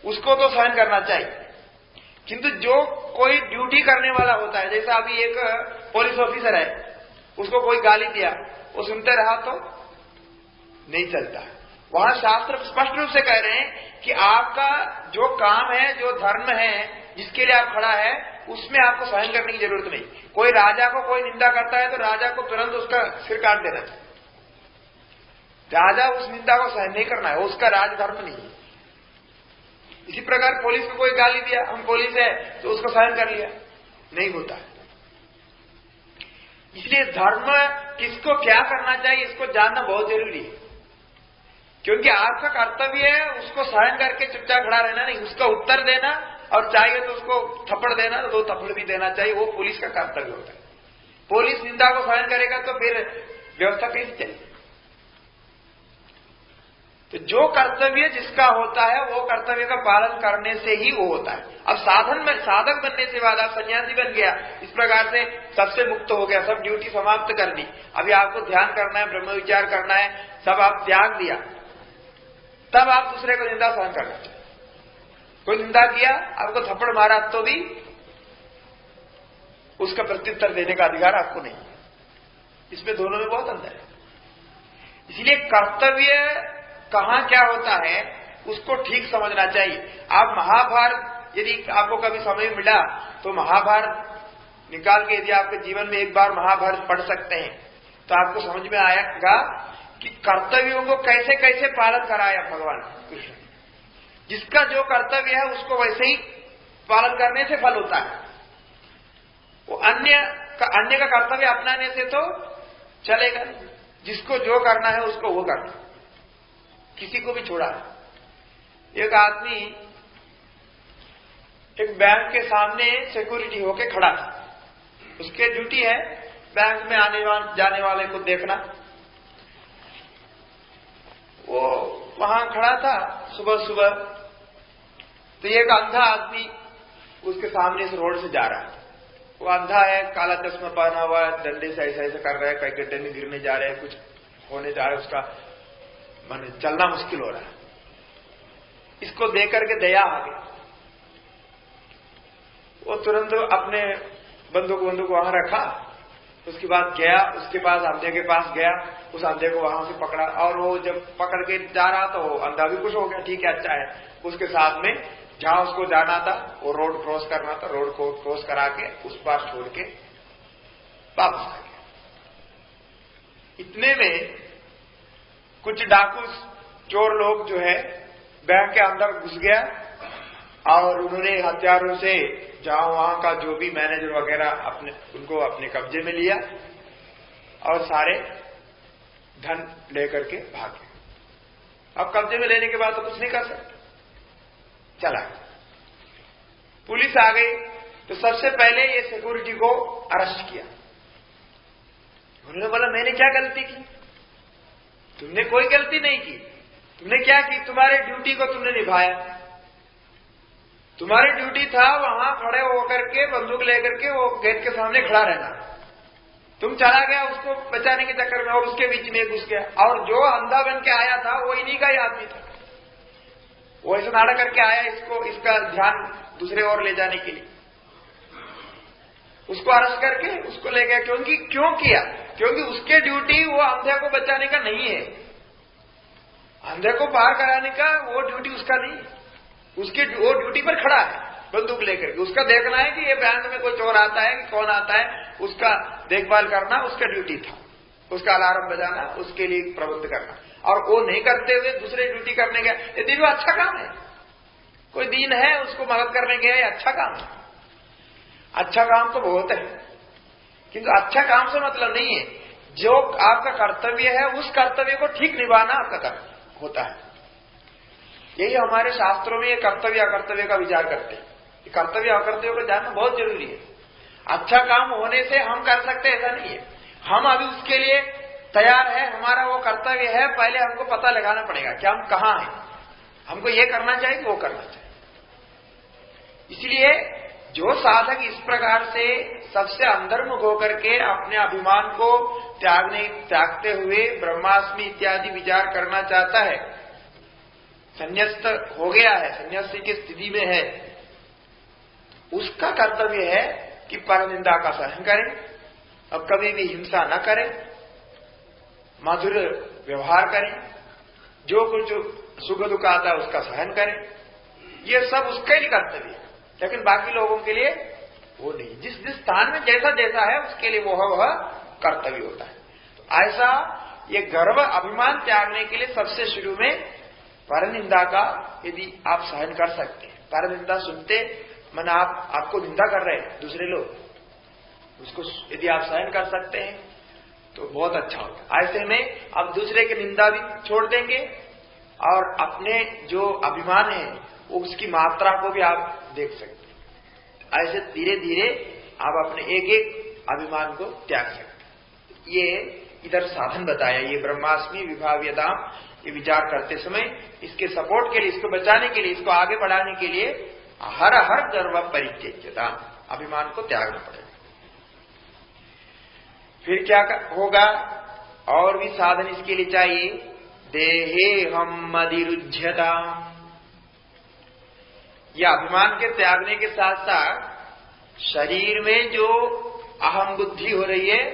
उसको तो सहन करना चाहिए, किंतु जो कोई ड्यूटी करने वाला होता है, जैसा अभी एक पुलिस ऑफिसर है, उसको कोई गाली दिया, वो सुनते रहा तो नहीं चलता है। वहां शास्त्र स्पष्ट रूप से कह रहे हैं कि आपका जो काम है, जो धर्म है, जिसके लिए आप खड़ा है, उसमें आपको सहन करने की जरूरत नहीं। कोई राजा को कोई निंदा करता है तो राजा को तुरंत उसका सिर काट देना चाहिए। राजा उस निंदा को सहन नहीं करना है, उसका राजधर्म नहीं है। इसी प्रकार पुलिस को कोई गाली दिया, हम पुलिस है तो उसको सहन कर लिया, नहीं होता है। इसलिए धर्म किसको क्या करना चाहिए इसको जानना बहुत जरूरी है, क्योंकि आपका कर्तव्य है उसको सहन करके चुपचाप खड़ा रहना नहीं, उसका उत्तर देना, और चाहिए तो उसको थप्पड़ देना तो 2 थप्पड़ भी देना चाहिए। वो पुलिस का कर्तव्य होता है। पुलिस निंदा को सहन करेगा तो फिर व्यवस्था कैसे चलेगी। तो जो कर्तव्य जिसका होता है वो कर्तव्य का पालन करने से ही वो होता है। अब साधक बनने से बाद आप सन्यासी बन गया, इस प्रकार से सबसे मुक्त हो गया, सब ड्यूटी समाप्त कर दी, अभी आपको ध्यान करना है, ब्रह्म विचार करना है, सब आप त्याग दिया, तब आप दूसरे को निंदा सहन करना चाहिए। कोई निंदा किया, आपको थप्पड़ मारा तो भी उसका प्रत्युत्तर देने का अधिकार आपको नहीं है। इसमें दोनों में बहुत अंतर है। इसलिए कर्तव्य कहां क्या होता है उसको ठीक समझना चाहिए। आप महाभारत, यदि आपको कभी समय मिला तो महाभारत निकाल के यदि आपके जीवन में एक बार महाभारत पढ़ सकते हैं तो आपको समझ में आएगा कि कर्तव्यों को कैसे कैसे पालन कराया भगवान कृष्ण। जिसका जो कर्तव्य है उसको वैसे ही पालन करने से फल होता है। वो अन्य का कर्तव्य अपनाने से तो चलेगा नहीं। जिसको जो करना है उसको वो करना, किसी को भी छोड़ा है। एक आदमी एक बैंक के सामने सिक्योरिटी होके खड़ा था, उसके ड्यूटी है बैंक में आने जाने वाले को देखना। वो वहां खड़ा था सुबह सुबह, तो एक अंधा आदमी उसके सामने से रोड से जा रहा है। वो अंधा है, काला चश्मा पहना हुआ है, डंडे से ऐसा ऐसा कर रहा है, कई गड्ढे में गिरने जा रहे हैं, कुछ होने जा रहा है, उसका माने चलना मुश्किल हो रहा है। इसको देख करके दया आ गई, वो तुरंत अपने बंदूक वहां रखा, उसके बाद गया उसके पास अंधे के पास गया, उस अंधे को वहां से पकड़ा, और वो जब पकड़ के जा रहा तो अंधा भी खुश हो गया, ठीक है अच्छा है। उसके साथ में जहां उसको जाना था वो रोड क्रॉस करना था, रोड को क्रॉस करा के उस पार छोड़ के वापस आ गया। इतने में कुछ डाकू चोर लोग जो है बैंक के अंदर घुस गया और उन्होंने हथियारों से जहां वहां का जो भी मैनेजर वगैरह उनको अपने कब्जे में लिया और सारे धन लेकर के भागे। अब कब्जे में लेने के बाद तो कुछ नहीं कर सकते, चला गया। पुलिस आ गई तो सबसे पहले ये सिक्योरिटी को अरेस्ट किया। उन्होंने बोला मैंने क्या गलती की? तुमने कोई गलती नहीं की, तुमने क्या की? तुम्हारे ड्यूटी को तुमने निभाया। तुम्हारी ड्यूटी था वहां खड़े होकर के बंदूक लेकर के वो गेट के सामने खड़ा रहना। तुम चला गया उसको बचाने के चक्कर में और उसके बीच में घुस गया, और जो अंधा बन के आया था वो इन्हीं का ही आदमी था। वो ऐसा नाटक करके आया इसका ध्यान दूसरे ओर ले जाने के लिए। उसको अरेस्ट करके उसको ले गया। क्यों किया? क्योंकि उसके ड्यूटी वो अंधे को बचाने का नहीं है, अंधे को पार कराने का वो ड्यूटी उसका नहीं है। वो ड्यूटी पर खड़ा है बंदूक लेकर के, उसका देखना है कि ये बैंक में कोई चोर आता है कि कौन आता है, उसका देखभाल करना उसका ड्यूटी था, उसका अलार्म बजाना, उसके लिए प्रबंध करना। और वो नहीं करते हुए दूसरे ड्यूटी करने गया, ये दिन में अच्छा काम है। कोई दीन है उसको मदद करने गया, ये अच्छा काम है। अच्छा काम तो बहुत है, किंतु अच्छा काम से मतलब नहीं है। जो आपका कर्तव्य है उस कर्तव्य को ठीक निभाना आपका कर्तव्य होता है। यही हमारे शास्त्रों में ये कर्तव्य अकर्तव्य का विचार करते हैं। कर्तव्य अकर्तव्य को जानना बहुत जरूरी है। अच्छा काम होने से हम कर सकते ऐसा नहीं है, हम अभी उसके लिए तैयार है, हमारा वो कर्तव्य है। पहले हमको पता लगाना पड़ेगा कि हम कहां हैं, हमको ये करना चाहिए वो करना चाहिए। इसलिए जो साधक इस प्रकार से सबसे अंतर्मुख होकर के अपने अभिमान को त्यागते हुए ब्रह्मास्मि इत्यादि विचार करना चाहता है, संन्यास्त हो गया है, संन्यासी की स्थिति में है, उसका कर्तव्य है कि परनिंदा का सहन करें, अब कभी भी हिंसा न करें, मधुर व्यवहार करें, जो कुछ सुख दुख आता है उसका सहन करें। ये सब उसके लिए कर्तव्य है, लेकिन बाकी लोगों के लिए वो नहीं। जिस स्थान में जैसा है उसके लिए वह कर्तव्य होता है। तो ऐसा ये गर्व अभिमान त्यागने के लिए सबसे शुरू में परनिंदा का यदि आप सहन कर सकते हैं, परनिंदा सुनते मन आपको निंदा कर रहे हैं दूसरे लोग, उसको यदि आप सहन कर सकते हैं तो बहुत अच्छा होगा। ऐसे में आप दूसरे की निंदा भी छोड़ देंगे और अपने जो अभिमान है उसकी मात्रा को भी आप देख सकते हैं। ऐसे धीरे धीरे आप अपने एक एक अभिमान को त्याग सकते हैं। ये इधर साधन बताया, ये ब्रह्मास्मि विभाव्यता, ये विचार करते समय इसके सपोर्ट के लिए, इसको बचाने के लिए, इसको आगे बढ़ाने के लिए हर गर्व परित्यज्यता, अभिमान को त्यागना पड़ेगा। फिर क्या होगा? और भी साधन इसके लिए चाहिए। देहे हम अधिरुज्यता, यह अभिमान के त्यागने के साथ साथ शरीर में जो अहम बुद्धि हो रही है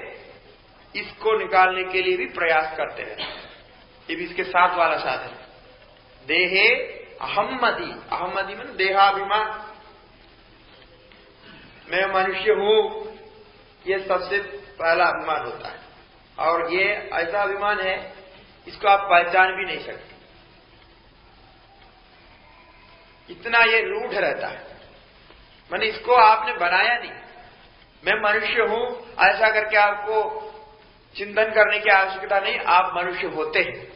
इसको निकालने के लिए भी प्रयास करते हैं। ये भी इसके साथ वाला साधन है। देहे अहम्मदि, अहम्मदि मतलब देहाभिमान, मैं मनुष्य हूं, ये सबसे पहला अभिमान होता है। और ये ऐसा अभिमान है इसको आप पहचान भी नहीं सकते, इतना ये रूढ़ रहता है। मैंने इसको आपने बनाया नहीं, मैं मनुष्य हूं ऐसा करके आपको चिंतन करने की आवश्यकता नहीं, आप मनुष्य होते हैं।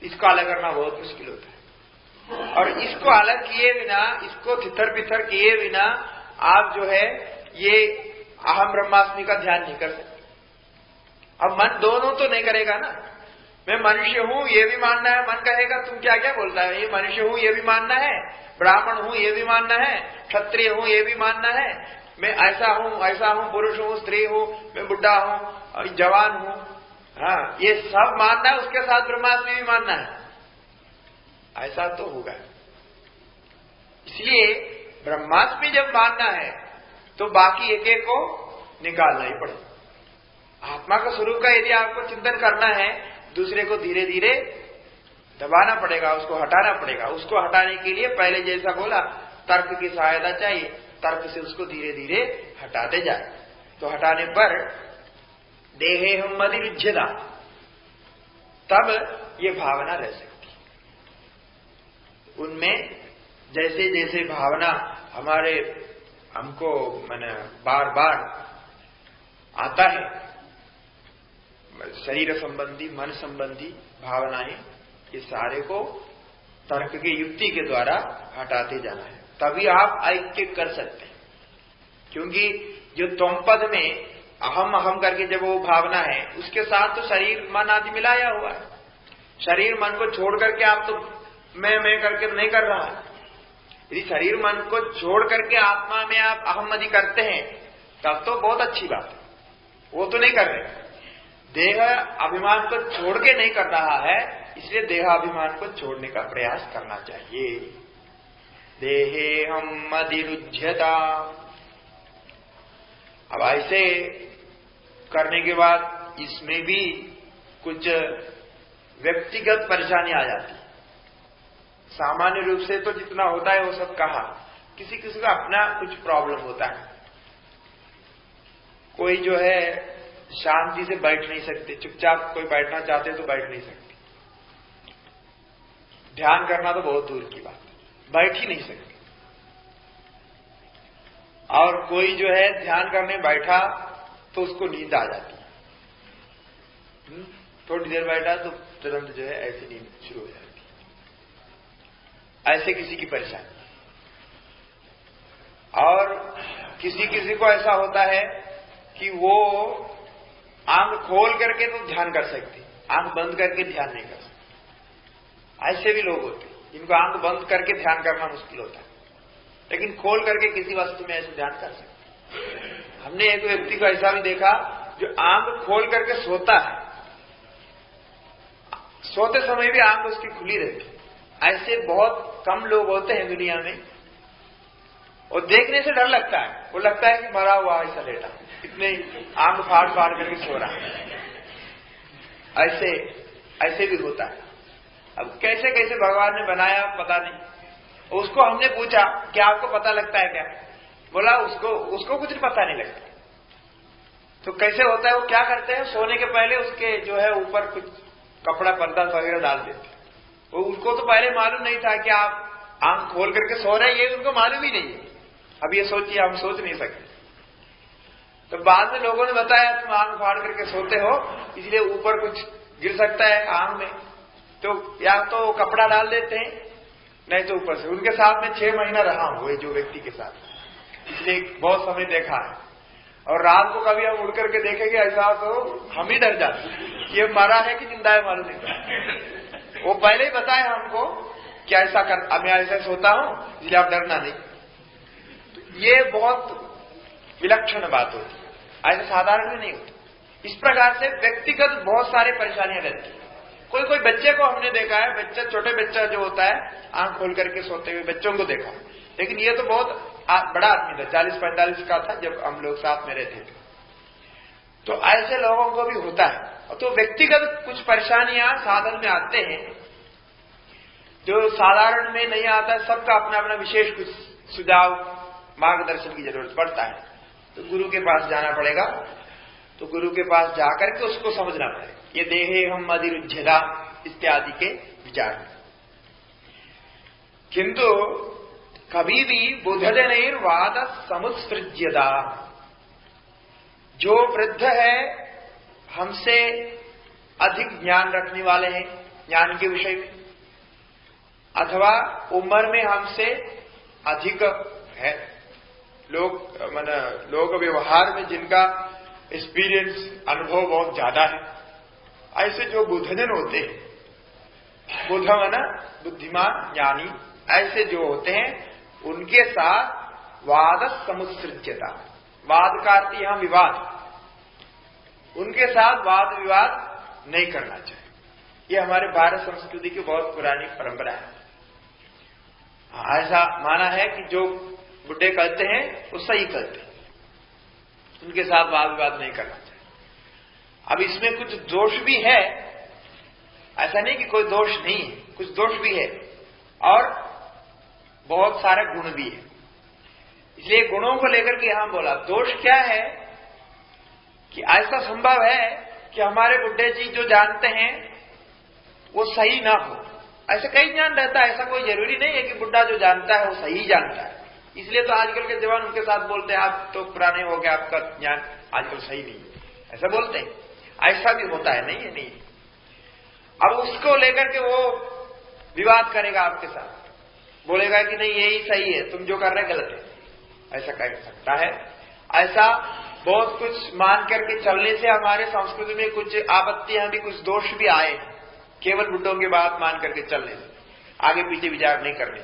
इसको अलग करना बहुत मुश्किल होता है। और इसको अलग किए बिना, इसको तितर बितर किए बिना आप जो है ये अहम ब्रह्मास्मि का ध्यान नहीं कर सकते। अब मन दोनों तो नहीं करेगा ना, मैं मनुष्य हूं ये भी मानना है, मन कहेगा तुम क्या क्या बोलता है, ये मनुष्य हूं ये भी मानना है, ब्राह्मण हूं ये भी मानना है, क्षत्रिय हूं ये भी मानना है, मैं ऐसा हूं, पुरुष हूं, स्त्री हूं, मैं बुढ़ा हूं, जवान हूं, हाँ ये सब मानना है, उसके साथ ब्रह्मास्मि भी मानना है, ऐसा तो होगा। इसलिए ब्रह्मास्मि जब मानना है तो बाकी एक एक को निकालना ही पड़ेगा। आत्मा का स्वरूप का यदि आपको चिंतन करना है, दूसरे को धीरे धीरे दबाना पड़ेगा, उसको हटाना पड़ेगा। उसको हटाने के लिए पहले जैसा बोला, तर्क की सहायता चाहिए। तर्क से उसको धीरे धीरे हटाते जाए, तो हटाने पर देहे हम मदिरुज्यता, तब ये भावना रह सकती। उनमें जैसे जैसे भावना हमको मैंने बार बार आता है, शरीर संबंधी, मन संबंधी भावनाएं, ये सारे को तर्क की युक्ति के द्वारा हटाते जाना है, तभी आप ऐक्य कर सकते हैं। क्योंकि जो त्वम पद में अहम अहम करके जब वो भावना है, उसके साथ तो शरीर मन आदि मिलाया हुआ है। शरीर मन को छोड़ करके आप तो मैं करके नहीं कर रहा है। यदि शरीर मन को छोड़ करके आत्मा में आप अहम आदि करते हैं, तब तो बहुत अच्छी बात है। वो तो नहीं कर रहे, देह अभिमान को छोड़ के नहीं कर रहा है, इसलिए देहाभिमान को छोड़ने का प्रयास करना चाहिए। देहे हम मदिरुज्यता। अब ऐसे करने के बाद इसमें भी कुछ व्यक्तिगत परेशानी आ जाती है। सामान्य रूप से तो जितना होता है वो सब कहा, किसी किसी का अपना कुछ प्रॉब्लम होता है। कोई जो है शांति से बैठ नहीं सकते, चुपचाप कोई बैठना चाहते तो बैठ नहीं सकते। ध्यान करना तो बहुत दूर की बात, बैठ ही नहीं सकते। और कोई जो है ध्यान करने बैठा तो उसको नींद आ जाती है। थोड़ी देर बैठा तो तुरंत जो है ऐसी नींद शुरू हो जाती है। ऐसे किसी की परेशानी। और किसी किसी को ऐसा होता है कि वो आंख खोल करके तो ध्यान कर सकते, आंख बंद करके ध्यान नहीं कर सकते। ऐसे भी लोग होते हैं जिनको आंख बंद करके ध्यान करना मुश्किल होता है, लेकिन खोल करके किसी वस्तु में ऐसे ध्यान कर सकते। हमने एक व्यक्ति को ऐसा भी देखा जो आंख खोल करके सोता है, सोते समय भी आंख उसकी खुली रहती। ऐसे बहुत कम लोग होते हैं दुनिया में, और देखने से डर लगता है। वो लगता है कि मरा हुआ ऐसा लेटा, इतने आंख फाड़ फाड़ करके सो रहा है। ऐसे भी होता है। अब कैसे कैसे भगवान ने बनाया पता नहीं। उसको हमने पूछा क्या आपको पता लगता है क्या? बोला उसको कुछ पता नहीं लगता। तो कैसे होता है, वो क्या करते हैं, सोने के पहले उसके जो है ऊपर कुछ कपड़ा पर्दा वगैरह डाल देते। वो उनको तो पहले मालूम नहीं था कि आप आंख खोल करके सो रहे हैं, ये उनको मालूम ही नहीं है। अब ये सोचिए, हम सोच नहीं सकते। तो बाद में लोगों ने बताया तुम आंख फाड़ करके सोते हो, इसलिए ऊपर कुछ गिर सकता है आंख में, तो या तो कपड़ा डाल देते हैं, नहीं तो ऊपर से। उनके साथ में 6 महीना रहा हूं, जो व्यक्ति के साथ, इसलिए बहुत समय देखा है। और रात को कभी हम उड़ करके देखेंगे ऐसा तो हम ही डर जाते, ये मरा है कि जिंदा है मालूम नहीं पड़ा। वो पहले ही बताया हमको कि ऐसा कर, अब मैं ऐसा सोता हूं इसलिए आप डरना नहीं। तो ये बहुत विलक्षण बात होती है, ऐसे साधारण में नहीं होती। इस प्रकार से व्यक्तिगत बहुत सारी परेशानियां रहती है। कोई बच्चे को हमने देखा है, बच्चा, छोटे बच्चा जो होता है आंख खोल करके सोते हुए बच्चों को देखा, लेकिन ये तो बहुत बड़ा आदमी था, 40-45 का था जब हम लोग साथ में रहते थे। तो ऐसे लोगों को भी होता है। तो व्यक्तिगत कुछ परेशानियां साधन में आते हैं जो साधारण में नहीं आता है। सबका अपना अपना विशेष कुछ सुझाव, मार्गदर्शन की जरूरत पड़ता है। तो गुरु के पास जाना पड़ेगा। तो गुरु के पास जाकर के उसको समझना पड़ेगा। ये देहे हम मदिरुज्यता इत्यादि के विचार हैं। किंतु कभी भी बुधजनैर्वाद समुत्सृज्यता, जो वृद्ध है, हमसे अधिक ज्ञान रखने वाले हैं ज्ञान के विषय में, अथवा उम्र में हमसे अधिक है, लोग व्यवहार में जिनका एक्सपीरियंस, अनुभव बहुत ज्यादा है, ऐसे जो बुधजन होते हैं, बुध माना बुद्धिमान ज्ञानी, ऐसे जो होते हैं उनके साथ वाद समुत्सृज्यता, वाद का अर्थ यहां विवाद, उनके साथ वाद विवाद नहीं करना चाहिए। ये हमारे भारत संस्कृति की बहुत पुरानी परंपरा है। ऐसा माना है कि जो बुड्ढे कहते हैं वो सही कहते हैं, उनके साथ वाद विवाद नहीं करना चाहिए। अब इसमें कुछ दोष भी है, ऐसा नहीं कि कोई दोष नहीं है, कुछ दोष भी है और बहुत सारे गुण भी है। इसलिए गुणों को लेकर के यहां बोला। दोष क्या है कि ऐसा संभव है कि हमारे बुड्ढे जी जो जानते हैं वो सही ना हो। ऐसा कई ज्ञान रहता है, ऐसा कोई जरूरी नहीं है कि बुड्ढा जो जानता है वो सही जानता है। इसलिए तो आजकल के जवान उनके साथ बोलते हैं आप तो पुराने हो गए, आपका ज्ञान आजकल सही नहीं है, ऐसा बोलते हैं। ऐसा भी होता है, नहीं है नहीं। अब उसको लेकर के वो विवाद करेगा आपके साथ, बोलेगा कि नहीं यही सही है, तुम जो कर रहे गलत है, ऐसा कह सकता है। ऐसा बहुत कुछ मान करके चलने से हमारे संस्कृति में कुछ आपत्तियां भी, कुछ दोष भी आए, केवल बुड्ढों की बात मान करके चलने से, आगे पीछे विचार नहीं करने।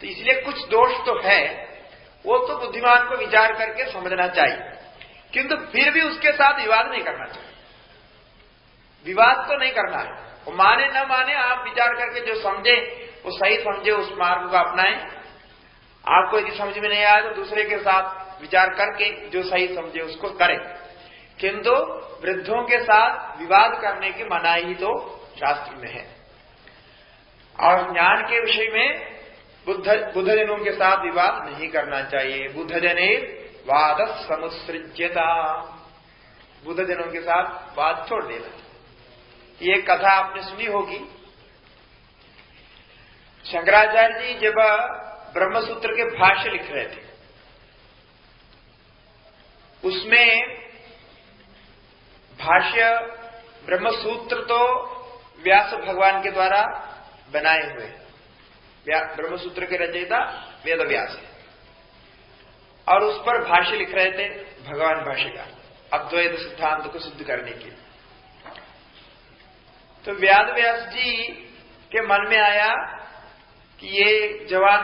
तो इसलिए कुछ दोष तो है, वो तो बुद्धिमान को विचार करके समझना चाहिए, किंतु फिर भी उसके साथ विवाद नहीं करना चाहिए। विवाद तो नहीं करना है, वो माने न माने, आप विचार करके जो समझे वो सही समझे, उस मार्ग को अपनाएं। आपको यदि समझ में नहीं आया तो दूसरे के साथ विचार करके जो सही समझे उसको करें, किंतु वृद्धों के साथ विवाद करने की मनाही तो शास्त्र में है। और ज्ञान के विषय में बुद्धजनों के साथ विवाद नहीं करना चाहिए। बुद्धजने वाद समुत्सृज्यता, बुद्धजनों के साथ वाद छोड़ देना। ये कथा आपने सुनी होगी, शंकराचार्य जी जब ब्रह्मसूत्र के भाष्य लिख रहे थे, उसमें भाष्य ब्रह्मसूत्र तो व्यास भगवान के द्वारा बनाए हुए, ब्रह्मसूत्र के रचयिता वेद व्यास है, और उस पर भाष्य लिख रहे थे भगवान भाष्यकार, अद्वैत सिद्धांत को सिद्ध करने के लिए। तो वेद व्यास जी के मन में आया कि ये जवान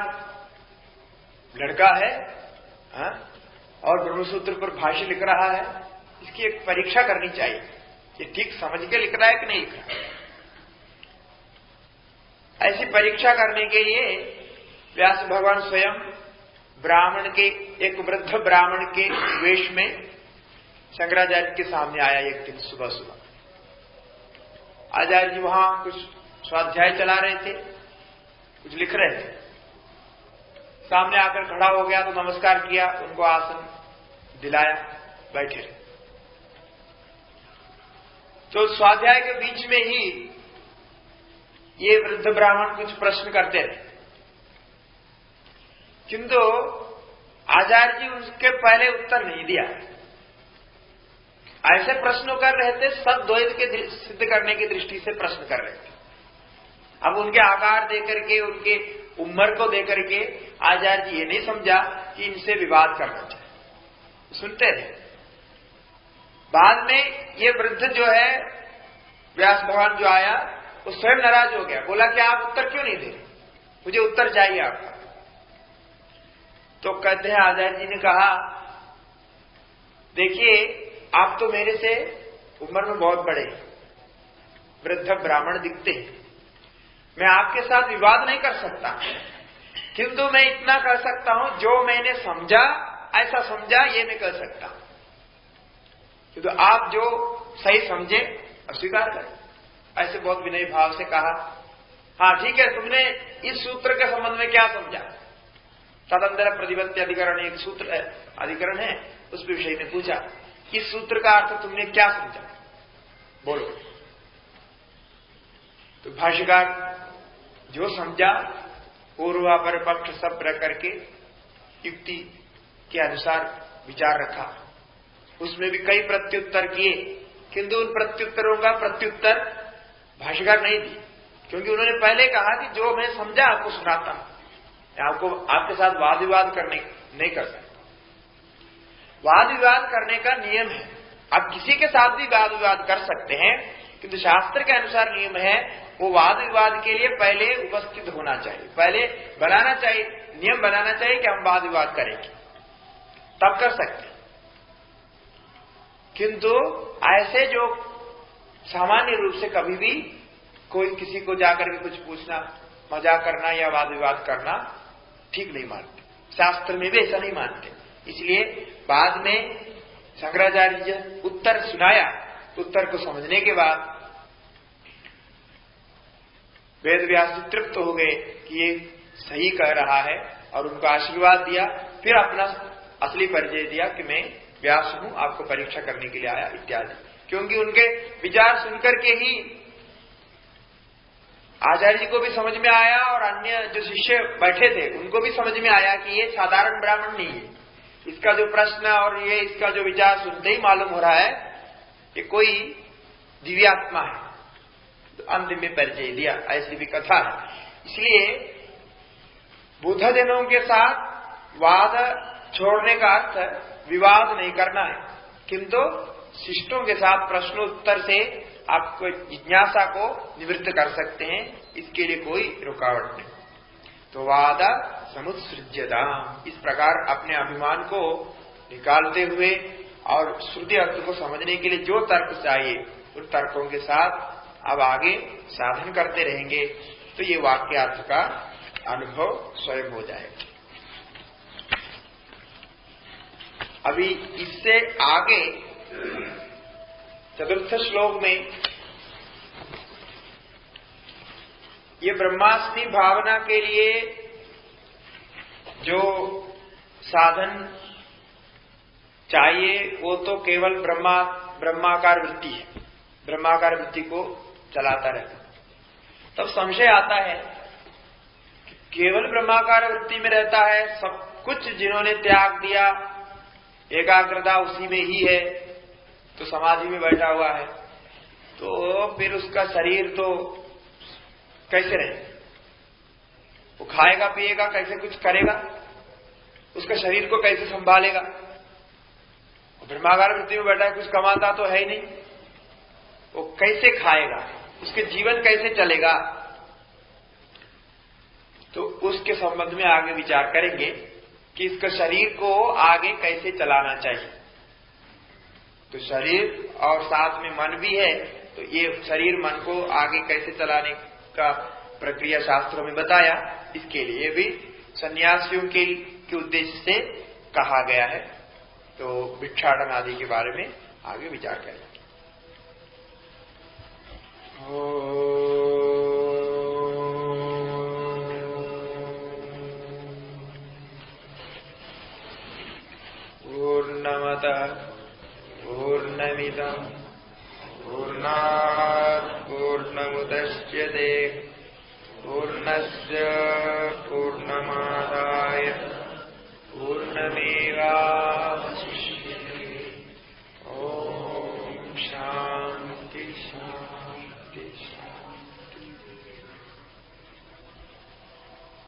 लड़का है, हा? और ब्रह्मसूत्र पर भाष्य लिख रहा है, इसकी एक परीक्षा करनी चाहिए, ये ठीक समझ के लिख रहा है कि नहीं लिख रहा है। ऐसी परीक्षा करने के लिए व्यास भगवान स्वयं ब्राह्मण के, एक वृद्ध ब्राह्मण के वेश में शंकराचार्य के सामने आया एक दिन सुबह सुबह। आचार्य जी वहां कुछ स्वाध्याय चला रहे थे, कुछ लिख रहे थे। सामने आकर खड़ा हो गया तो नमस्कार किया, उनको आसन दिलाया, बैठे रहे। तो स्वाध्याय के बीच में ही ये वृद्ध ब्राह्मण कुछ प्रश्न करते रहे, किंतु आचार्य जी उसके पहले उत्तर नहीं दिया। ऐसे प्रश्नों कर रहे थे, सद्वैत के सिद्ध करने की दृष्टि से प्रश्न कर रहे थे। अब उनके आकार देकर के, उनके उम्र को देकर के आचार्य जी ये नहीं समझा कि इनसे विवाद करना चाहिए, सुनते रहे। बाद में ये वृद्ध जो है, व्यास भगवान जो आया, वो स्वयं नाराज हो गया, बोला कि आप उत्तर क्यों नहीं दे रहे, मुझे उत्तर चाहिए आपका। तो कहते हैं आचार्य जी ने कहा, देखिए आप तो मेरे से उम्र में बहुत बड़े, वृद्ध ब्राह्मण दिखते हैं, मैं आपके साथ विवाद नहीं कर सकता, किंतु मैं इतना कर सकता हूं, जो मैंने समझा, ऐसा समझा, ये मैं कर सकता हूं, किंतु आप जो सही समझे अस्वीकार करें। ऐसे बहुत विनय भाव से कहा, हाँ ठीक है, तुमने इस सूत्र के संबंध में क्या समझा। तदंतर प्रतिपत्ति अधिकरण एक सूत्र अधिकरण है, उस विषय में पूछा, इस सूत्र का अर्थ तुमने क्या समझा, बोलो। तो भाष्यकार जो समझा पूर्वापर पक्ष सब रख करके युक्ति के अनुसार विचार रखा, उसमें भी कई प्रत्युत्तर किए, किंतु उन प्रत्युत्तरों का प्रत्युत्तर भाष्यकार नहीं दी, क्योंकि उन्होंने पहले कहा कि जो मैं समझा आपको सुनाता हूं, आपको आपके साथ वाद विवाद करने नहीं कर सकता। वाद विवाद करने का नियम है, आप किसी के साथ भी वाद विवाद कर सकते हैं, किंतु शास्त्र के अनुसार नियम है, वो वाद विवाद के लिए पहले उपस्थित होना चाहिए, पहले बनाना चाहिए, नियम बनाना चाहिए कि हम वाद विवाद करेंगे, तब कर सकते हैं। किंतु ऐसे जो सामान्य रूप से कभी भी कोई किसी को जाकर के कुछ पूछना, मजाक करना या वाद विवाद करना ठीक नहीं मानते। शास्त्र में भी ऐसा नहीं मानते। इसलिए बाद में शंकराचार्य जी उत्तर सुनाया, उत्तर को समझने के बाद वेद व्यास जी तृप्त हो गए कि ये सही कह रहा है और उनको आशीर्वाद दिया। फिर अपना असली परिचय दिया कि मैं व्यास हूं, आपको परीक्षा करने के लिए आया इत्यादि। क्योंकि उनके विचार सुनकर के ही आचार्य जी को भी समझ में आया और अन्य जो शिष्य बैठे थे उनको भी समझ में आया कि ये साधारण ब्राह्मण नहीं है। इसका जो प्रश्न और ये इसका जो विचार सुनते ही मालूम हो रहा है कि कोई दिव्यात्मा है। तो अंतिम में परिचय दिया, ऐसी भी कथा है। इसलिए बुद्धजनों के साथ वाद छोड़ने का अर्थ विवाद नहीं करना है, किंतु शिष्टों के साथ प्रश्नोत्तर से आप जिज्ञासा को निवृत्त कर सकते हैं, इसके लिए कोई रुकावट नहीं। तो वाद समुत्सृज्यता, इस प्रकार अपने अभिमान को निकालते हुए और श्रुति अर्थ को समझने के लिए जो तर्क चाहिए उन तर्कों के साथ अब आगे साधन करते रहेंगे तो ये वाक्यार्थ का अनुभव स्वयं हो जाएगा। अभी इससे आगे चतुर्थ श्लोक में ये ब्रह्मास्मि भावना के लिए जो साधन चाहिए वो तो केवल ब्रह्माकार वृत्ति है, ब्रह्माकार वृत्ति को चलाता रहता। तब संशय आता है कि केवल ब्रह्माकार वृत्ति में रहता है, सब कुछ जिन्होंने त्याग दिया, एकाग्रता उसी में ही है, तो समाधि में बैठा हुआ है, तो फिर उसका शरीर तो कैसे रहे? वो खाएगा पिएगा कैसे, कुछ करेगा, उसका शरीर को कैसे संभालेगा? ब्रह्माकार वृत्ति में बैठा है, कुछ कमाता तो है ही नहीं, वो कैसे खाएगा, उसके जीवन कैसे चलेगा? तो उसके संबंध में आगे विचार करेंगे कि इसका शरीर को आगे कैसे चलाना चाहिए। तो शरीर और साथ में मन भी है, तो ये शरीर मन को आगे कैसे चलाने का प्रक्रिया शास्त्रों में बताया। इसके लिए भी सन्यासियों के उद्देश्य से कहा गया है। तो भिक्षाटन आदि के बारे में आगे विचार करेंगे। पूर्णमतः पूर्णमिदं पूर्णात् पूर्णमुदच्यते पूर्णस्य पूर्णमादाय पूर्णमेवावशिष्यते। ओम शांति शांति शांति।